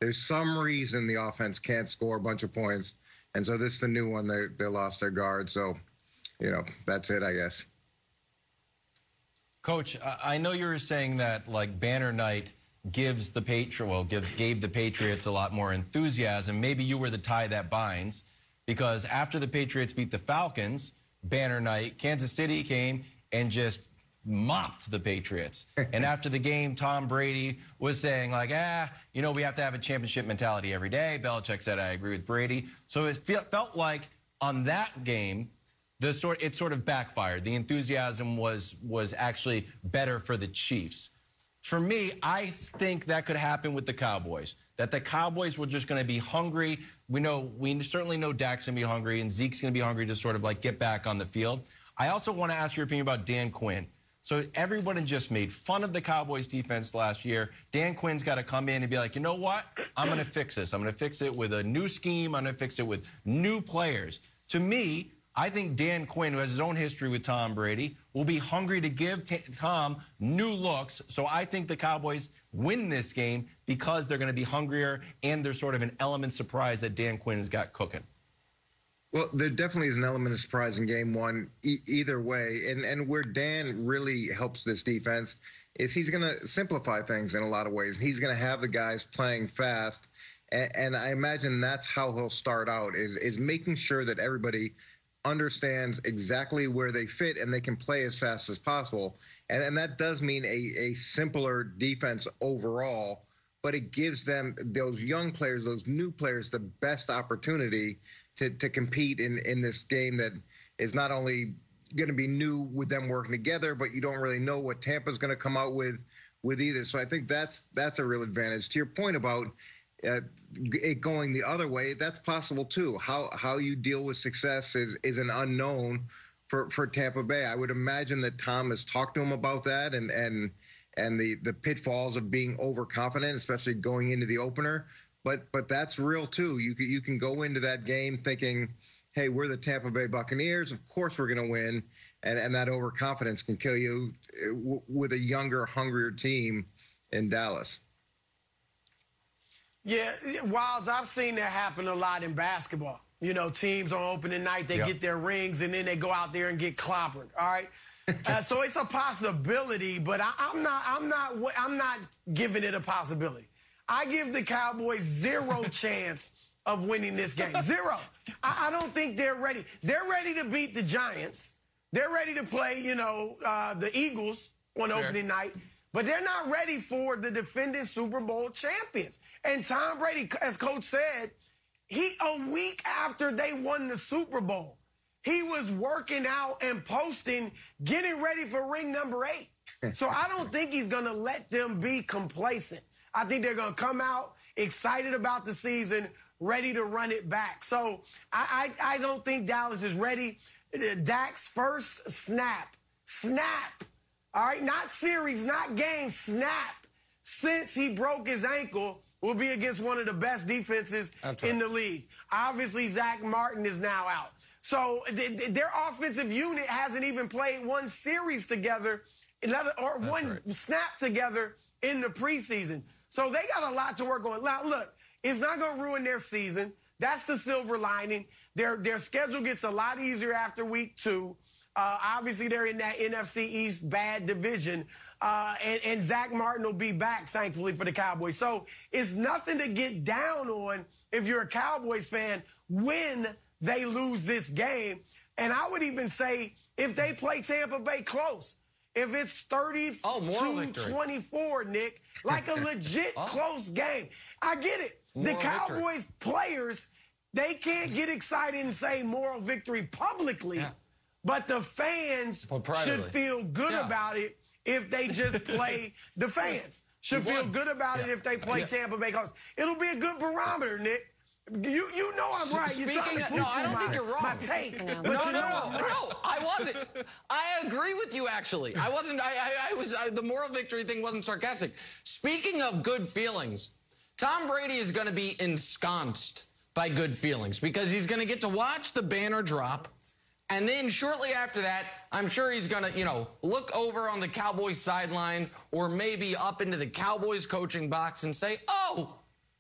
there's some reason the offense can't score a bunch of points. And so this is the new one. They lost their guard. So, that's it, I guess. Coach, I know you were saying that banner night gave the Patriots a lot more enthusiasm. Maybe you were the tie that binds, because after the Patriots beat the Falcons, banner night, Kansas City came and just mopped the Patriots. And after the game, Tom Brady was saying we have to have a championship mentality every day. Belichick said, I agree with Brady. So it felt like on that game, it sort of backfired. The enthusiasm was actually better for the Chiefs. For me, I think that could happen with the Cowboys, that the Cowboys were just going to be hungry. We certainly know Dak's going to be hungry, and Zeke's going to be hungry to sort of get back on the field. I also want to ask your opinion about Dan Quinn. So everyone just made fun of the Cowboys defense last year. Dan Quinn's got to come in and be like, you know what? I'm going to fix this. I'm going to fix it with a new scheme. I'm going to fix it with new players. To me, I think Dan Quinn, who has his own history with Tom Brady, will be hungry to give Tom new looks. So I think the Cowboys win this game because they're going to be hungrier, and there's sort of an element surprise that Dan Quinn has got cooking. Well, there definitely is an element of surprise in game one either way. And where Dan really helps this defense is he's going to simplify things in a lot of ways. He's going to have the guys playing fast. And I imagine that's how he'll start out, is making sure that everybody understands exactly where they fit and they can play as fast as possible. And that does mean a simpler defense overall, but it gives them, those young players, those new players, the best opportunity to compete in this game that is not only going to be new with them working together, but you don't really know what Tampa's going to come out with with either. So I think that's a real advantage. To your point about it going the other way, that's possible too. How you deal with success is an unknown for Tampa Bay. I would imagine that Tom has talked to him about that and the pitfalls of being overconfident, especially going into the opener. But that's real too. You can go into that game thinking, hey, we're the Tampa Bay Buccaneers. Of course we're going to win. And that overconfidence can kill you with a younger, hungrier team in Dallas. Yeah, Wilds, I've seen that happen a lot in basketball. You know, teams on opening night, they get their rings, and then they go out there and get clobbered, all right? So it's a possibility, but I'm not giving it a possibility. I give the Cowboys zero chance of winning this game. Zero. I don't think they're ready. They're ready to beat the Giants. They're ready to play, you know, the Eagles on opening night. But they're not ready for the defending Super Bowl champions. And Tom Brady, as Coach said, a week after they won the Super Bowl, he was working out and posting, getting ready for ring number 8. So I don't think he's going to let them be complacent. I think they're going to come out excited about the season, ready to run it back. So I don't think Dallas is ready. Dak's first snap, all right, not series, not game, snap, since he broke his ankle will be against one of the best defenses in the league. Obviously, Zach Martin is now out. So their offensive unit hasn't even played one series together or one snap together in the preseason. So they got a lot to work on. Now, look, it's not going to ruin their season. That's the silver lining. Their schedule gets a lot easier after week 2. Obviously, they're in that NFC East bad division. And Zach Martin will be back, thankfully, for the Cowboys. So it's nothing to get down on if you're a Cowboys fan when they lose this game. And I would even say if they play Tampa Bay close, if it's 32-24, Nick, like a legit close game. I get it. The Cowboys players, they can't get excited and say moral victory publicly. But the fans should feel good about it if they just play. The fans should feel good about it if they play Tampa Bay close. It'll be a good barometer, Nick. You know I'm right. You're trying to prove I don't think you're wrong. My take. No, I wasn't. I agree with you, actually. I wasn't. The moral victory thing wasn't sarcastic. Speaking of good feelings, Tom Brady is going to be ensconced by good feelings because he's going to get to watch the banner drop. And then shortly after that, I'm sure he's going to, you know, look over on the Cowboys sideline or maybe up into the Cowboys coaching box and say, oh,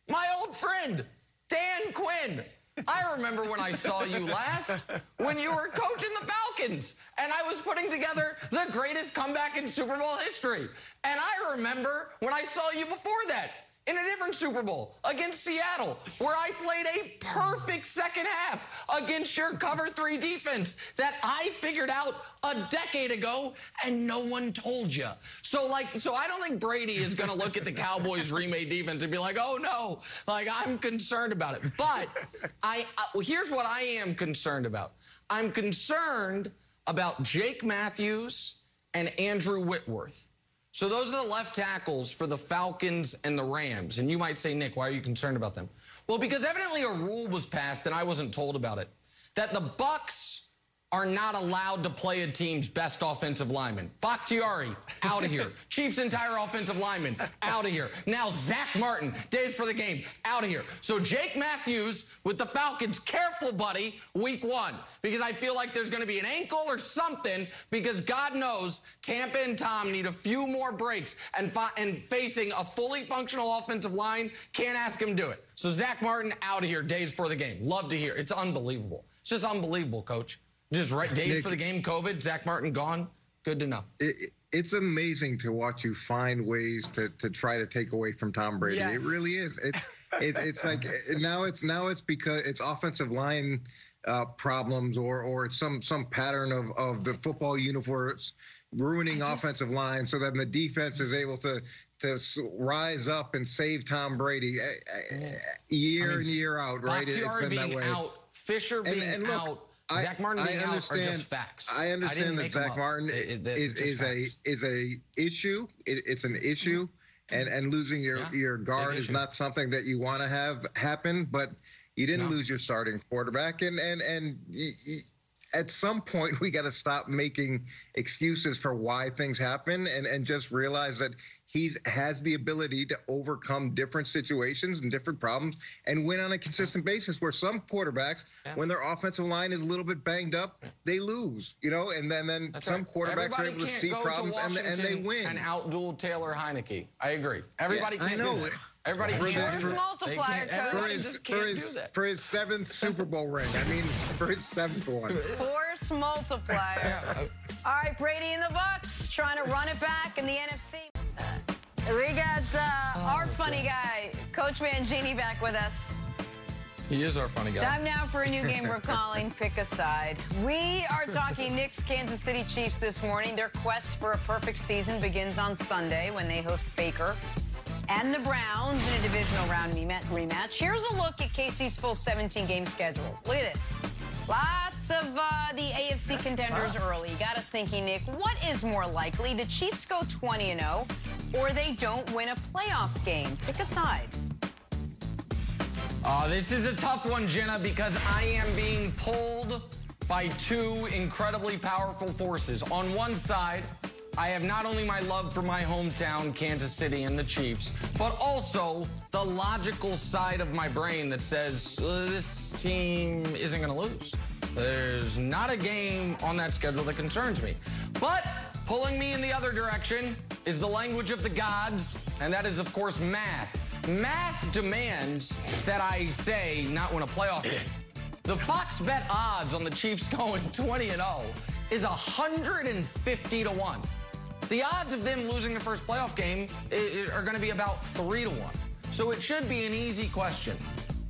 my old friend, Dan Quinn. I remember when I saw you last, when you were coaching the Falcons, and I was putting together the greatest comeback in Super Bowl history. And I remember when I saw you before that in a different Super Bowl against Seattle, where I played a perfect second half against your cover 3 defense that I figured out a decade ago and no one told you. So I don't think Brady is going to look at the Cowboys remade defense and be like, oh no, like I'm concerned about it. But here's what I am concerned about. I'm concerned about Jake Matthews and Andrew Whitworth. So those are the left tackles for the Falcons and the Rams. And you might say, Nick, why are you concerned about them? Well, because evidently a rule was passed, and I wasn't told about it, that the Bucs are not allowed to play a team's best offensive lineman. Bakhtiari, out of here. Chiefs' entire offensive lineman, out of here. Now Zach Martin, days for the game, out of here. So Jake Matthews with the Falcons, careful, buddy, week 1. Because I feel like there's going to be an ankle or something because God knows Tampa and Tom need a few more breaks. And facing a fully functional offensive line, can't ask him to do it. So Zach Martin, out of here, days for the game. Love to hear. It's unbelievable. It's just unbelievable, Coach. Just right days Nick, for the game, COVID, Zach Martin gone. Good to know. It's amazing to watch you find ways to try to take away from Tom Brady. Yes. It really is. It's like now it's because it's offensive line problems or it's some pattern of the football uniforms ruining offensive line so that the defense is able to rise up and save Tom Brady year in year out. Right? It's been being that way. Out, Fisher being out. Zach Martin being out are just facts. I understand that Zach Martin is a issue. It's an issue, and losing your guard is not something that you want to have happen. But you didn't lose your starting quarterback, and at some point we got to stop making excuses for why things happen, and just realize that he has the ability to overcome different situations and different problems and win on a consistent basis, where some quarterbacks, when their offensive line is a little bit banged up, they lose, and then some quarterbacks are able to see problems and they win. And outduel Taylor Heineke. I agree. Everybody can't do that. Everybody can't. Force multiplier, Coach. For his 7th Super Bowl ring. I mean, for his 7th one. Force multiplier. All right, Brady and the Bucs trying to run it back in the NFC. We got our funny guy, Coach Mangini, back with us. He is our funny guy. Time now for a new game we're calling Pick a Side. We are talking Knicks Kansas City Chiefs this morning. Their quest for a perfect season begins on Sunday when they host Baker and the Browns in a divisional round rematch. Here's a look at KC's full 17-game schedule. Look at this. Lots of the AFC contenders early. Got us thinking, Nick, what is more likely? The Chiefs go 20-0 or they don't win a playoff game? Pick a side. This is a tough one, Jenna, because I am being pulled by two incredibly powerful forces. On one side, I have not only my love for my hometown, Kansas City, and the Chiefs, but also the logical side of my brain that says this team isn't going to lose. There's not a game on that schedule that concerns me. But pulling me in the other direction is the language of the gods, and that is, of course, math. Math demands that I say not win a playoff game. The Fox bet odds on the Chiefs going 20-0 is 150 to 1. The odds of them losing the first playoff game are going to be about 3 to 1. So it should be an easy question.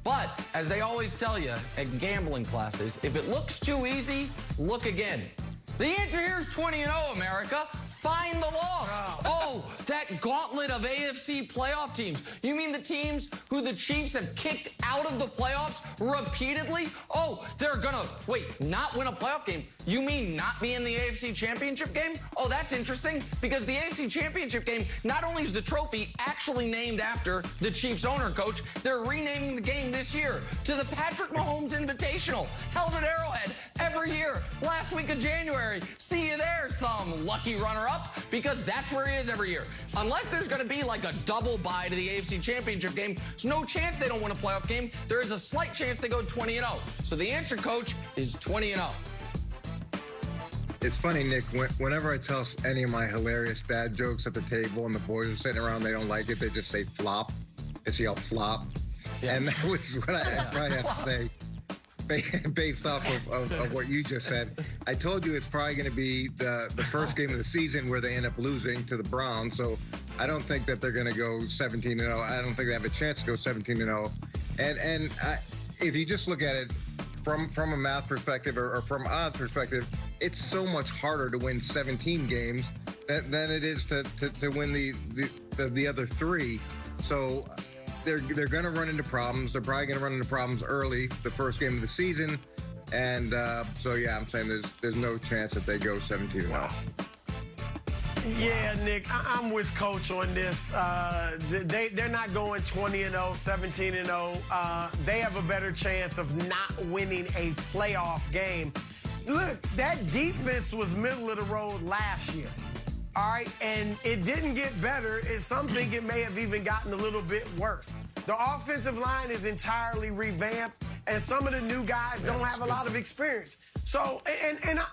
But as they always tell you at gambling classes, if it looks too easy, look again. The answer here is 20-0, America. Find the loss. Oh, that gauntlet of AFC playoff teams. You mean the teams who the Chiefs have kicked out of the playoffs repeatedly? Oh, they're gonna, not win a playoff game. You mean not be in the AFC Championship game? Oh, that's interesting, because the AFC Championship game, not only is the trophy actually named after the Chiefs owner, Coach, they're renaming the game this year to the Patrick Mahomes Invitational, held at Arrowhead every year, last week of January. See you there, some lucky runner-up, because that's where he is every year. Unless there's going to be like a double bye to the AFC Championship game, there's no chance they don't win a playoff game. There is a slight chance they go 20-0. So the answer, Coach, is 20-0. It's funny, Nick, whenever I tell any of my hilarious dad jokes at the table and the boys are sitting around, they don't like it, they just say flop. They yell flop. Yeah. And that was what I probably have to say based off of what you just said. I told you it's probably going to be the first game of the season where they end up losing to the Browns. So I don't think that they're going to go 17-0. I don't think they have a chance to go 17-0. And if you just look at it from a math perspective or from odds perspective, it's so much harder to win 17 games than it is to win the other 3. So they're going to run into problems. They're probably going to run into problems early, the first game of the season. And so, yeah, I'm saying there's no chance that they go 17-0. Wow. Yeah, Nick, I'm with Coach on this. They're not going 20-0, 17-0. They have a better chance of not winning a playoff game. Look, that defense was middle of the road last year. All right, and it didn't get better. Some think it may have even gotten a little bit worse. The offensive line is entirely revamped, and some of the new guys don't have a lot of experience. So,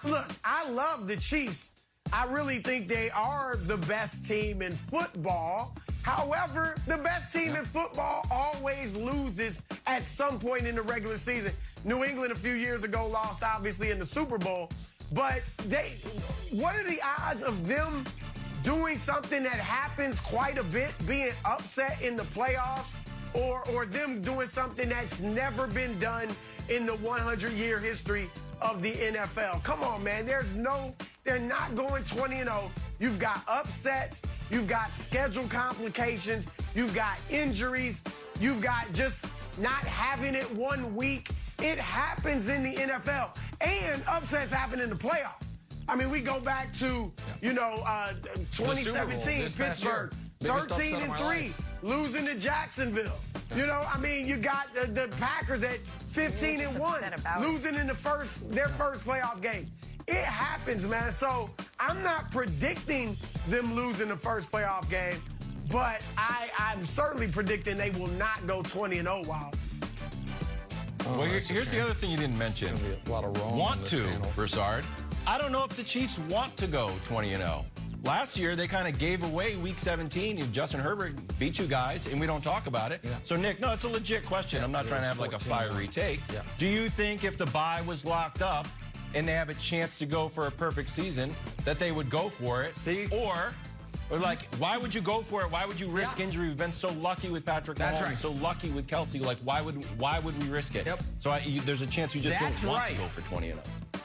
look, I love the Chiefs. I really think they are the best team in football. However, the best team in football always loses at some point in the regular season. New England a few years ago lost, obviously, in the Super Bowl. But what are the odds of them doing something that happens quite a bit, being upset in the playoffs, or them doing something that's never been done in the 100-year history of the NFL? Come on, man. They're not going 20-0. You've got upsets. You've got schedule complications. You've got injuries. You've got just not having it one week It happens in the NFL. And upsets happen in the playoffs. I mean, we go back to, 2017, Pittsburgh, 13-3, losing to Jacksonville. I mean, you got the Packers at 15-1, losing in their first playoff game. It happens, man. So I'm not predicting them losing the first playoff game, but I'm certainly predicting they will not go 20-0 Wilds. Well, here's the other thing you didn't mention. A lot of wrong Want to, Broussard. I don't know if the Chiefs want to go 20-0. Last year, they kind of gave away Week 17. Justin Herbert beat you guys, and we don't talk about it. Yeah. So, Nick, no, it's a legit question. I'm not trying to have like a fiery take. Yeah. Do you think if the bye was locked up and they have a chance to go for a perfect season, that they would go for it? See? Or like, why would you go for it? Why would you risk injury? We've been so lucky with Patrick Mahomes, so lucky with Kelsey. Like, why would we risk it? Yep. So there's a chance you just don't want to go for 20-0.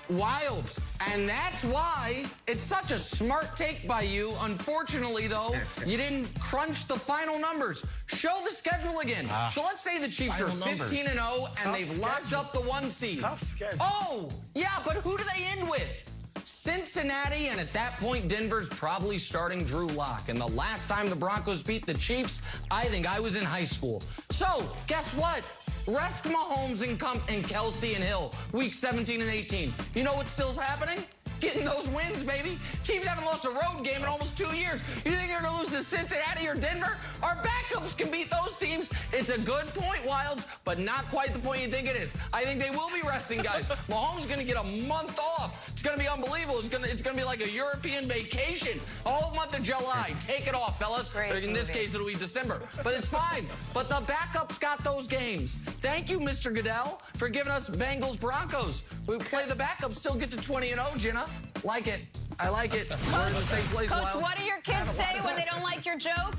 Wilds. And that's why it's such a smart take by you. Unfortunately, though, you didn't crunch the final numbers. Show the schedule again. So let's say the Chiefs are 15-0 and they've locked up the 1 seed. Tough schedule. Oh, yeah, but who do they end with? Cincinnati, and at that point, Denver's probably starting Drew Lock. And the last time the Broncos beat the Chiefs, I think I was in high school. So, guess what? Rest Mahomes and Kelsey and Hill, week 17 and 18. You know what's still happening? Getting those wins, baby. Chiefs haven't lost a road game in almost 2 years. You think they're going to lose to Cincinnati or Denver? Our backups can beat those teams. It's a good point, Wilds, but not quite the point you think it is. I think they will be resting guys. Mahomes is going to get a month off. It's going to be unbelievable. It's going to be like a European vacation. All month of July. Take it off, fellas. In this case, it'll be December. But it's fine. But the backups got those games. Thank you, Mr. Goodell, for giving us Bengals-Broncos. We play the backups, still get to 20-0, Jenna. Like it. I like it. We're in the same place. Coach, what do your kids say when they don't like your joke?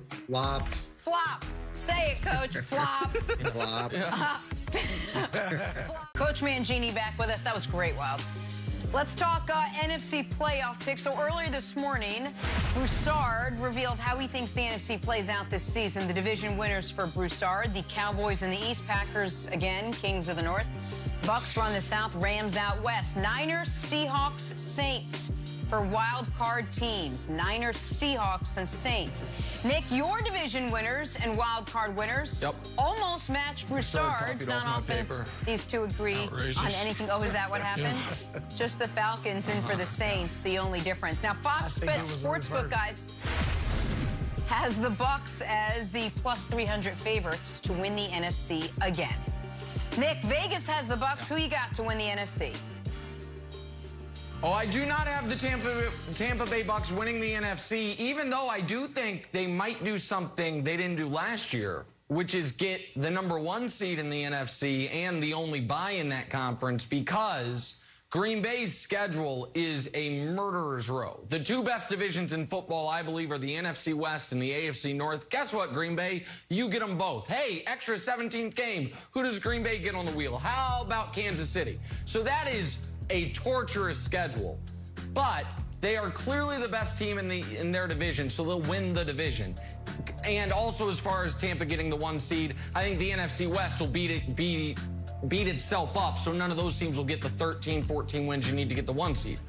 Flop. Flop. Say it, Coach. Flop. Flop. Coach Mangini back with us. That was great, Wilds. Let's talk NFC playoff picks. So earlier this morning, Broussard revealed how he thinks the NFC plays out this season. The division winners for Broussard, the Cowboys in the East, Packers again, Kings of the North. Bucs run the South, Rams out West. Niners, Seahawks, Saints for wild card teams. Niners, Seahawks, and Saints. Nick, your division winners and wild card winners almost match Broussard's. Not often these two agree on anything. Oh, is that what happened? Just the Falcons in for the Saints, the only difference. Now, Fox Bet Sportsbook, guys, has the Bucs as the plus 300 favorites to win the NFC again. Nick, Vegas has the Bucs. Who you got to win the NFC? Oh, I do not have the Tampa Bay Bucs winning the NFC, even though I do think they might do something they didn't do last year, which is get the #1 seed in the NFC and the only bye in that conference, because Green Bay's schedule is a murderer's row. The two best divisions in football, I believe, are the NFC West and the AFC North. Guess what, Green Bay? You get them both. Hey, extra 17th game. Who does Green Bay get on the wheel? How about Kansas City? So that is a torturous schedule. But they are clearly the best team in their division, so they'll win the division. And also, as far as Tampa getting the 1 seed, I think the NFC West will beat itself up, so none of those teams will get the 13, 14 wins you need to get the 1 seed.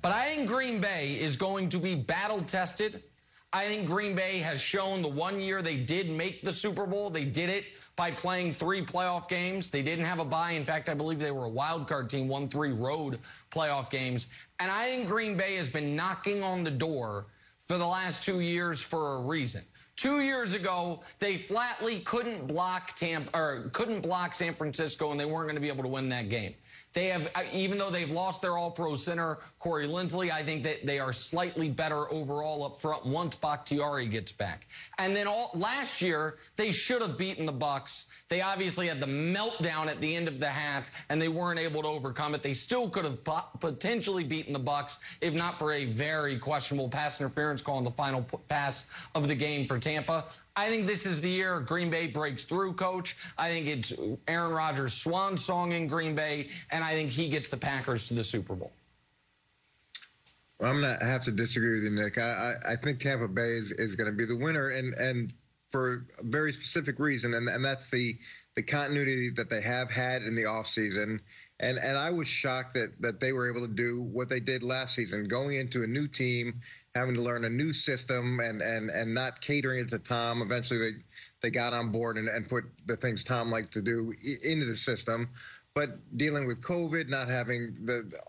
But I think Green Bay is going to be battle-tested. I think Green Bay has shown the 1 year they did make the Super Bowl, they did it by playing 3 playoff games. They didn't have a bye. In fact, I believe they were a wild card team, won 3 road playoff games. And I think Green Bay has been knocking on the door for the last 2 years for a reason. 2 years ago, they flatly couldn't block San Francisco, and they weren't going to be able to win that game. They have, even though they've lost their all-pro center, Corey Linsley, I think that they are slightly better overall up front once Bakhtiari gets back. And then last year, they should have beaten the Bucs. They obviously had the meltdown at the end of the half, and they weren't able to overcome it. They still could have potentially beaten the Bucs, if not for a very questionable pass interference call on the final pass of the game for Tampa. I think this is the year Green Bay breaks through, Coach. I think it's Aaron Rodgers' swan song in Green Bay, and I think he gets the Packers to the Super Bowl. Well, I'm going to have to disagree with you, Nick. I think Tampa Bay is going to be the winner, and for a very specific reason, and that's the continuity that they have had in the offseason. And I was shocked that they were able to do what they did last season, going into a new team, having to learn a new system and not catering it to Tom. Eventually they got on board and put the things Tom liked to do into the system. But dealing with COVID, not having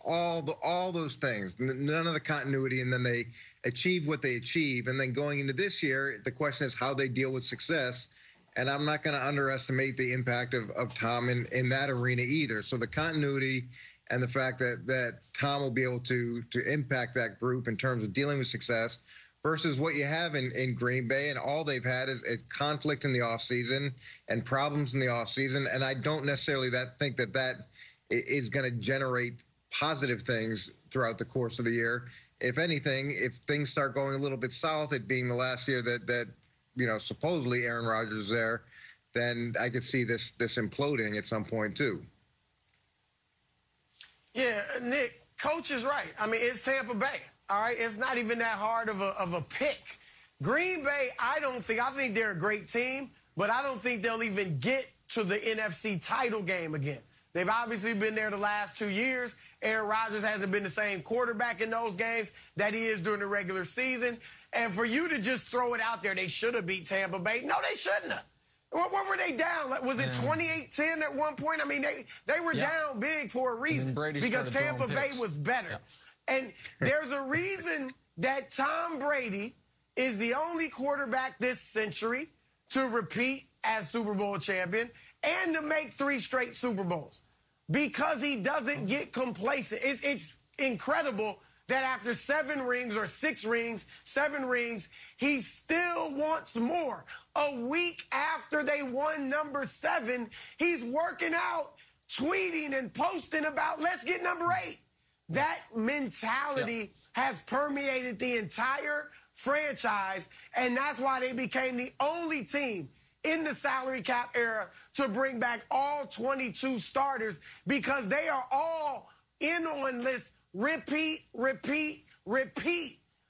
all those things, none of the continuity, and then they achieve what they achieve. And then going into this year, the question is how they deal with success. And I'm not going to underestimate the impact of Tom in that arena either. So the continuity and the fact that Tom will be able to impact that group in terms of dealing with success versus what you have in Green Bay, and all they've had is conflict in the offseason and problems in the offseason. And I don't necessarily think that is going to generate positive things throughout the course of the year. If anything, if things start going a little bit south, it being the last year that supposedly Aaron Rodgers is there, then I could see this imploding at some point too. Yeah, Nick, Coach is right. I mean, it's Tampa Bay. All right, it's not even that hard of a pick. Green Bay, I think they're a great team, but I don't think they'll even get to the NFC title game again. They've obviously been there the last 2 years. Aaron Rodgers hasn't been the same quarterback in those games that he is during the regular season. And for you to just throw it out there, they should have beat Tampa Bay. No, they shouldn't have. What were they down? Was it 28-10 at one point? I mean, they were down big for a reason because Tampa Bay was better. Yeah. And there's a reason that Tom Brady is the only quarterback this century to repeat as Super Bowl champion and to make 3 straight Super Bowls because he doesn't get complacent. It's incredible that after 7 rings or 6 rings, 7 rings, he still wants more. A week after they won number 7, he's working out, tweeting and posting about, let's get number 8. That mentality has permeated the entire franchise, and that's why they became the only team in the salary cap era to bring back all 22 starters because they are all in on this repeat. All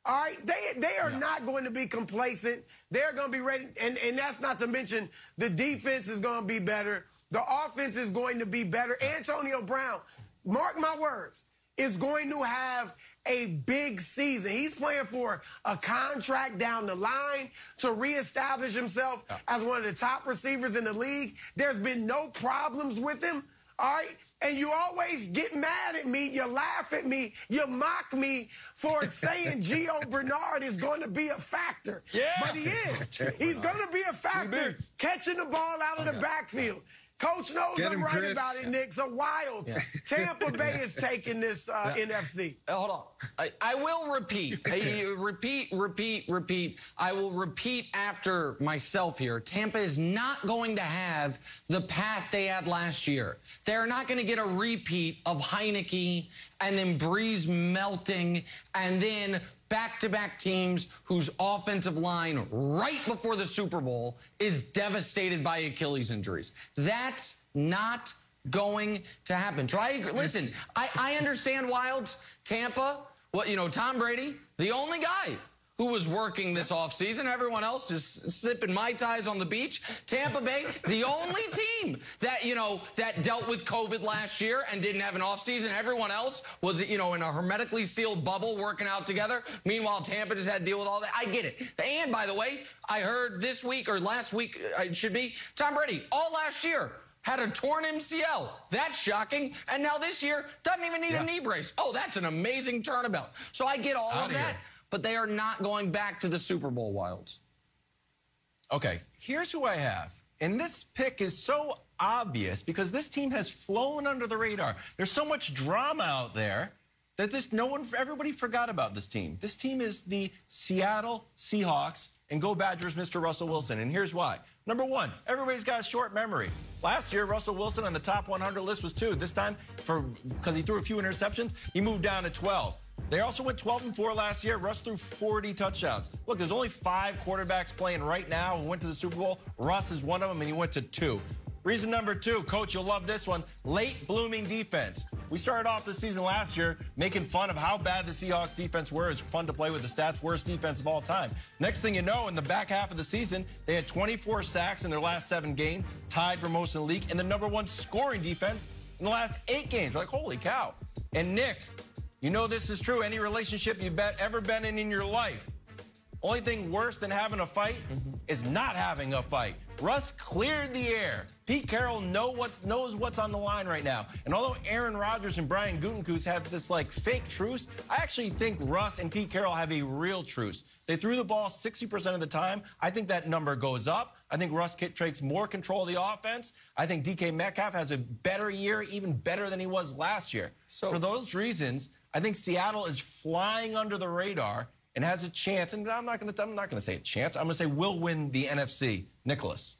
right, they are not going to be complacent. They're going to be ready, and that's not to mention the defense is going to be better. The offense is going to be better. Antonio Brown, mark my words, is going to have a big season. He's playing for a contract down the line to reestablish himself as one of the top receivers in the league. There's been no problems with him, all right? And you always get mad at me, you laugh at me, you mock me for saying Gio Bernard is going to be a factor. Yeah. But he is. He's going to be a factor catching the ball out of the backfield. Coach knows I'm right about it, Nick. So wild. Tampa Bay is taking this NFC. Hold on. I will repeat. Repeat. I will repeat after myself here. Tampa is not going to have the path they had last year. They're not going to get a repeat of Heineke and then Breeze melting and then back-to-back teams whose offensive line right before the Super Bowl is devastated by Achilles injuries. That's not going to happen. Listen, I understand Wild's Tampa, Tom Brady, the only guy who was working this offseason. Everyone else just sipping Mai Tais on the beach. Tampa Bay, the only team that, that dealt with COVID last year and didn't have an offseason. Everyone else was, in a hermetically sealed bubble working out together. Meanwhile, Tampa just had to deal with all that. I get it. And, by the way, I heard this week or last week, it should be, Tom Brady, all last year, had a torn MCL. That's shocking. And now this year, doesn't even need a knee brace. Oh, that's an amazing turnabout. So I get all of that. But they are not going back to the Super Bowl, Wilds. Okay, here's who I have. And this pick is so obvious because this team has flown under the radar. There's so much drama out there that everybody forgot about this team. This team is the Seattle Seahawks, and go Badgers, Mr. Russell Wilson. And here's why. Number 1, everybody's got a short memory. Last year, Russell Wilson on the top 100 list was 2. This time, because he threw a few interceptions, he moved down to 12. They also went 12-4 last year. Russ threw 40 touchdowns. Look, there's only 5 quarterbacks playing right now who went to the Super Bowl. Russ is one of them, and he went to 2. Reason number 2, Coach, you'll love this one, late blooming defense. We started off the season last year making fun of how bad the Seahawks defense were. It's fun to play with the stats, worst defense of all time. Next thing you know, in the back half of the season, they had 24 sacks in their last 7 games, tied for most in the league, and the #1 scoring defense in the last 8 games. We're like, holy cow. And Nick, you know this is true. Any relationship you've ever been in your life, only thing worse than having a fight is not having a fight. Russ cleared the air. Pete Carroll knows what's on the line right now. And although Aaron Rodgers and Brian Gutekunst have this like fake truce, I actually think Russ and Pete Carroll have a real truce. They threw the ball 60% of the time. I think that number goes up. I think Russ takes more control of the offense. I think DK Metcalf has a better year, even better than he was last year. So for those reasons, I think Seattle is flying under the radar and has a chance, and I'm not going to say a chance. I'm going to say will win the NFC. Nicholas.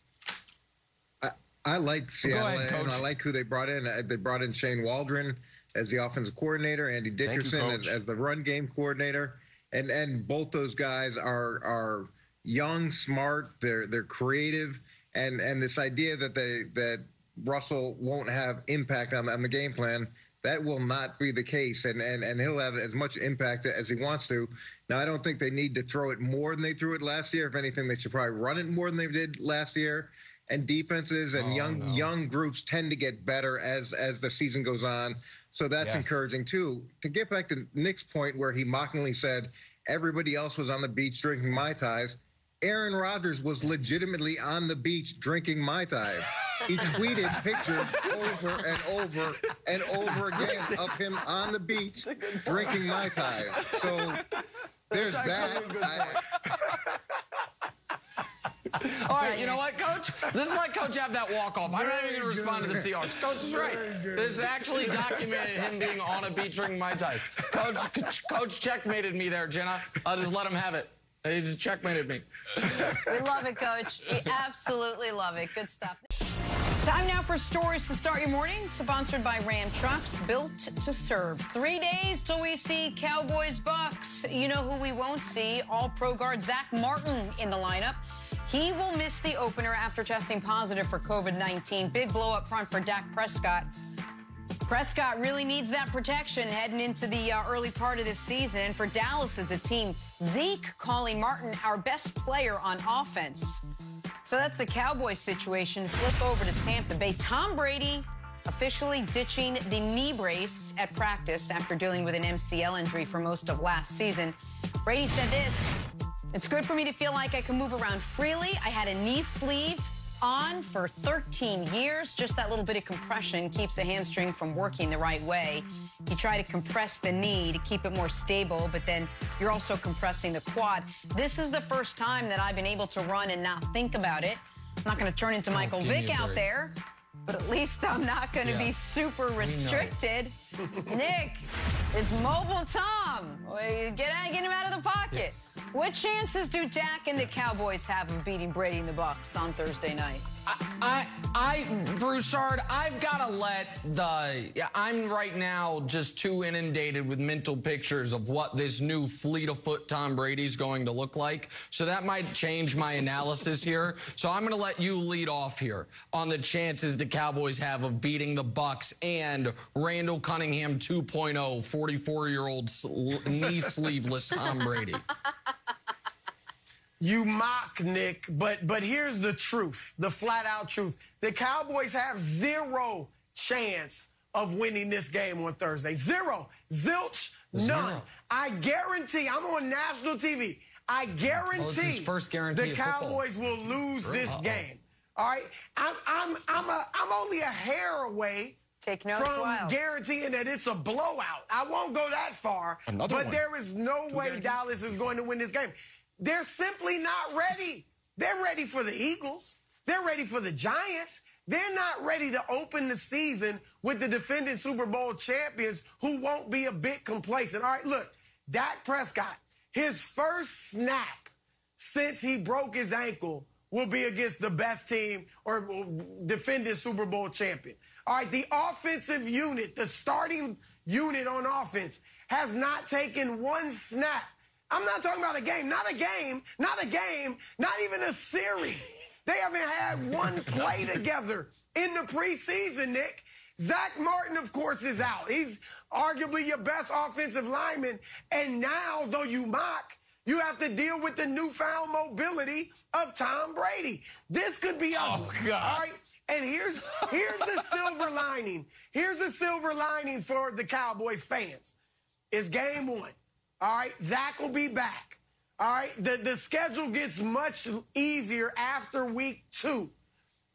I like Seattle, Go ahead, Coach. and I like who they brought in. They brought in Shane Waldron as the offensive coordinator, Andy Dickerson as the run game coordinator, and both those guys are young, smart. They're creative, and this idea that Russell won't have impact on the game plan. That will not be the case, and he'll have as much impact as he wants to. Now, I don't think they need to throw it more than they threw it last year. If anything, they should probably run it more than they did last year. And defenses and young groups tend to get better as the season goes on. So that's encouraging, too. To get back to Nick's point where he mockingly said everybody else was on the beach drinking Mai Tais, Aaron Rodgers was legitimately on the beach drinking Mai Tais. He tweeted pictures over and over and over again of him on the beach drinking Mai Tais. So there's that. All right, you know what, Coach? This is like Coach have that walk-off. I'm not even going to respond to the Seahawks. Coach is right. There's actually documented him being on a beach drinking Mai Tais. Coach checkmated me there, Jenna. I'll just let him have it. He just checkmated me. We love it, Coach. We absolutely love it. Good stuff. Time now for stories to start your morning. Sponsored by Ram Trucks, built to serve. 3 days till we see Cowboys Bucs. You know who we won't see? All-Pro guard Zach Martin in the lineup. He will miss the opener after testing positive for COVID-19. Big blow up front for Dak Prescott. Prescott really needs that protection heading into the early part of this season. And for Dallas as a team, Zeke calling Martin our best player on offense. So that's the Cowboys situation. Flip over to Tampa Bay. Tom Brady officially ditching the knee brace at practice after dealing with an MCL injury for most of last season. Brady said this: "It's good for me to feel like I can move around freely. I had a knee sleeve on for 13 years. Just that little bit of compression keeps a hamstring from working the right way. You try to compress the knee to keep it more stable, but then you're also compressing the quad. This is the first time that I've been able to run and not think about it. I'm not going to turn into Michael Vick out there, but at least I'm not going to be super restricted." Nick, it's Mobile Tom. Get him out of the pocket. What chances do Dak and the Cowboys have of beating Brady and the Bucs on Thursday night? Broussard, I've got to let I'm right now just too inundated with mental pictures of what this new fleet of foot Tom Brady's going to look like. So that might change my analysis here. So I'm going to let you lead off here on the chances the Cowboys have of beating the Bucs and Randall Cunningham 2.0, 44-year-old knee sleeveless Tom Brady. You mock, Nick, but here's the truth, the flat-out truth. The Cowboys have zero chance of winning this game on Thursday. Zero. Zilch. None. I guarantee, I'm on national TV, I guarantee first guarantee the Cowboys will lose this game. All right? I'm only a hair away from guaranteeing that it's a blowout. I won't go that far, but there is no way Dallas is going to win this game. They're simply not ready. They're ready for the Eagles. They're ready for the Giants. They're not ready to open the season with the defending Super Bowl champions who won't be a bit complacent. All right, look, Dak Prescott, his first snap since he broke his ankle will be against the best team or defending Super Bowl champion. All right, the offensive unit, the starting unit on offense, has not taken one snap. I'm not talking about a game, not even a series. They haven't had one play together in the preseason, Nick. Zach Martin, of course, is out. He's arguably your best offensive lineman. And now, though you mock, you have to deal with the newfound mobility of Tom Brady. This could be ugly. Oh, God. All right? And here's the silver lining. Here's the silver lining for the Cowboys fans. It's game 1. All right? Zach will be back. All right? The schedule gets much easier after week 2.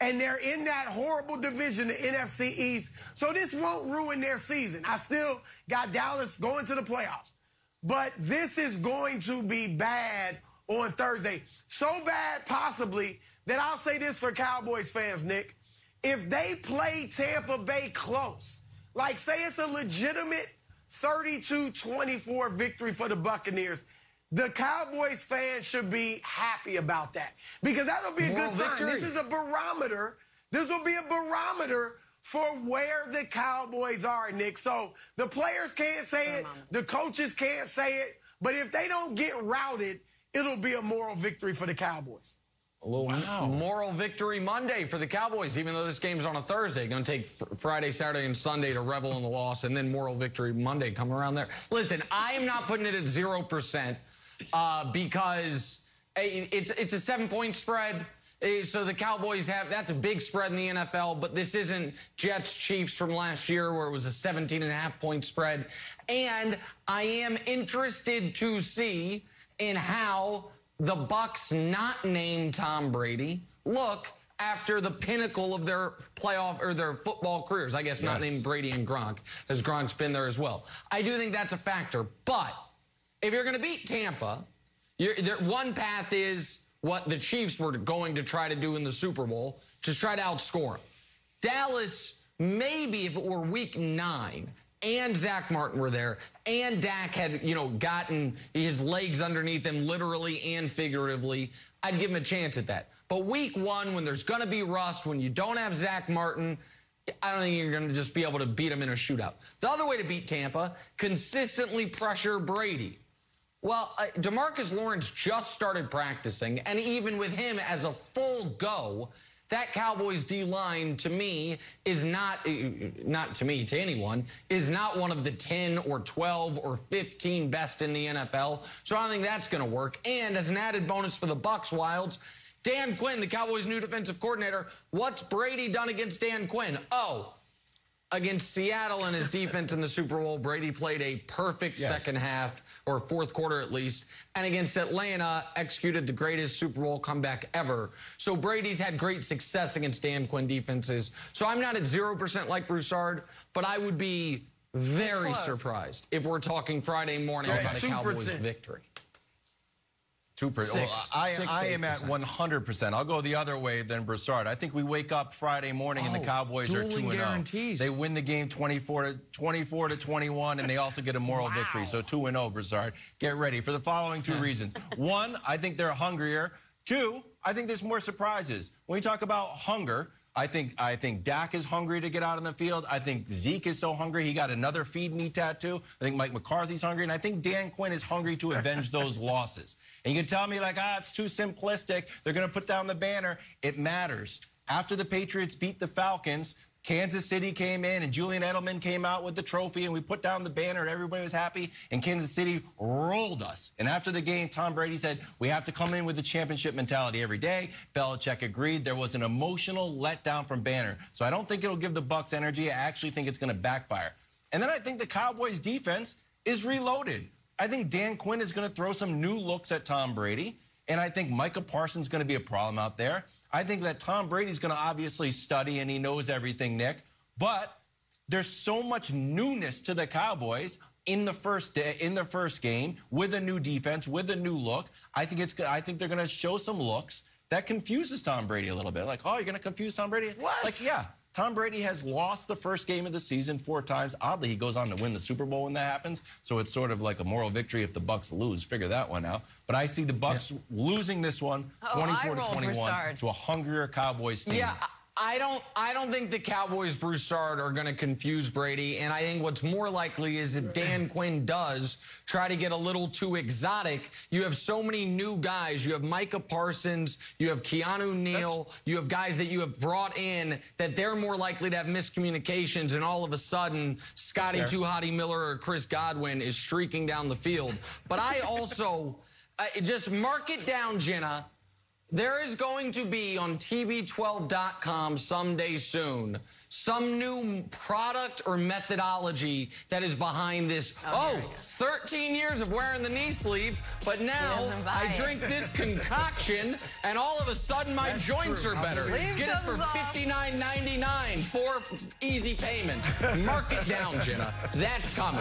And they're in that horrible division, the NFC East. So this won't ruin their season. I still got Dallas going to the playoffs. But this is going to be bad on Thursday. So bad, possibly, that I'll say this for Cowboys fans, Nick. If they play Tampa Bay close, like say it's a legitimate 32-24 victory for the Buccaneers, the Cowboys fans should be happy about that. Because that'll be a good sign. This is a barometer. This will be a barometer for where the Cowboys are, Nick. So the players can't say it. The coaches can't say it. But if they don't get routed, it'll be a moral victory for the Cowboys. A little moral victory Monday for the Cowboys, even though this game's on a Thursday. Going to take Friday, Saturday, and Sunday to revel in the loss, and then moral victory Monday come around there. Listen, I am not putting it at 0% because it's a 7-point spread. So the Cowboys that's a big spread in the NFL, but this isn't Jets-Chiefs from last year where it was a 17.5-point spread. And I am interested to see in how the Bucs not named Tom Brady look after the pinnacle of their playoff or their football careers. I guess not named Brady and Gronk, as Gronk's been there as well. I do think that's a factor. But if you're going to beat Tampa, one path is what the Chiefs were going to try to do in the Super Bowl, just try to outscore them. Dallas, maybe if it were week 9 and Zach Martin were there and Dak had, gotten his legs underneath him literally and figuratively, I'd give him a chance at that. But week 1, when there's going to be rust, when you don't have Zach Martin, I don't think you're going to just be able to beat him in a shootout. The other way to beat Tampa, consistently pressure Brady. Well, DeMarcus Lawrence just started practicing, and even with him as a full go, that Cowboys D-line, to me, is not to me, to anyone, is not one of the 10 or 12 or 15 best in the NFL. So I don't think that's going to work. And as an added bonus for the Bucs Wilds, Dan Quinn, the Cowboys' new defensive coordinator, what's Brady done against Dan Quinn? Oh, against Seattle and his defense in the Super Bowl, Brady played a perfect second half, or fourth quarter at least, and against Atlanta, executed the greatest Super Bowl comeback ever. So Brady's had great success against Dan Quinn defenses. So I'm not at 0% like Broussard, but I would be very surprised if we're talking Friday morning about a Cowboys victory. 2%. Well, I am at 100%. I'll go the other way than Broussard. I think we wake up Friday morning and the Cowboys are 2-0. They win the game 24-21, and they also get a moral victory. So 2-0, Broussard. Get ready for the following 2 reasons. 1, I think they're hungrier. 2, I think there's more surprises. When we talk about hunger, I think Dak is hungry to get out on the field. I think Zeke is so hungry. He got another feed me tattoo. I think Mike McCarthy's hungry. And I think Dan Quinn is hungry to avenge those losses. And you can tell me, like, it's too simplistic. They're going to put down the banner. It matters. After the Patriots beat the Falcons, Kansas City came in, and Julian Edelman came out with the trophy, and we put down the banner, and everybody was happy, and Kansas City rolled us. And after the game, Tom Brady said, we have to come in with the championship mentality every day. Belichick agreed. There was an emotional letdown from Banner. So I don't think it'll give the Bucs energy. I actually think it's going to backfire. And then I think the Cowboys' defense is reloaded. I think Dan Quinn is going to throw some new looks at Tom Brady, and I think Micah Parsons is going to be a problem out there. I think that Tom Brady's going to obviously study, and he knows everything, Nick. But there's so much newness to the Cowboys in the first game with a new defense, with a new look. I think they're going to show some looks that confuses Tom Brady a little bit. Like, oh, you're going to confuse Tom Brady? What? Like, yeah. Tom Brady has lost the first game of the season 4 times. Oddly, he goes on to win the Super Bowl when that happens. So it's sort of like a moral victory if the Bucs lose. Figure that one out. But I see the Bucs losing this one 24-21 to a hungrier Cowboys team. Yeah, I don't think the Cowboys, Broussard, are going to confuse Brady, and I think what's more likely is if Dan Quinn does try to get a little too exotic. You have so many new guys. You have Micah Parsons, you have Keanu Neal, you have guys that you have brought in that they're more likely to have miscommunications, and all of a sudden, Scotty Too Hotty Miller or Chris Godwin is streaking down the field. But I also, just mark it down, Jenna. There is going to be on TB12.com someday soon some new product or methodology that is behind this. 13 years of wearing the knee sleeve, but now I drink this concoction and all of a sudden my joints are better. Get it for $59.99 for easy payment. Mark it down, Jenna. That's coming.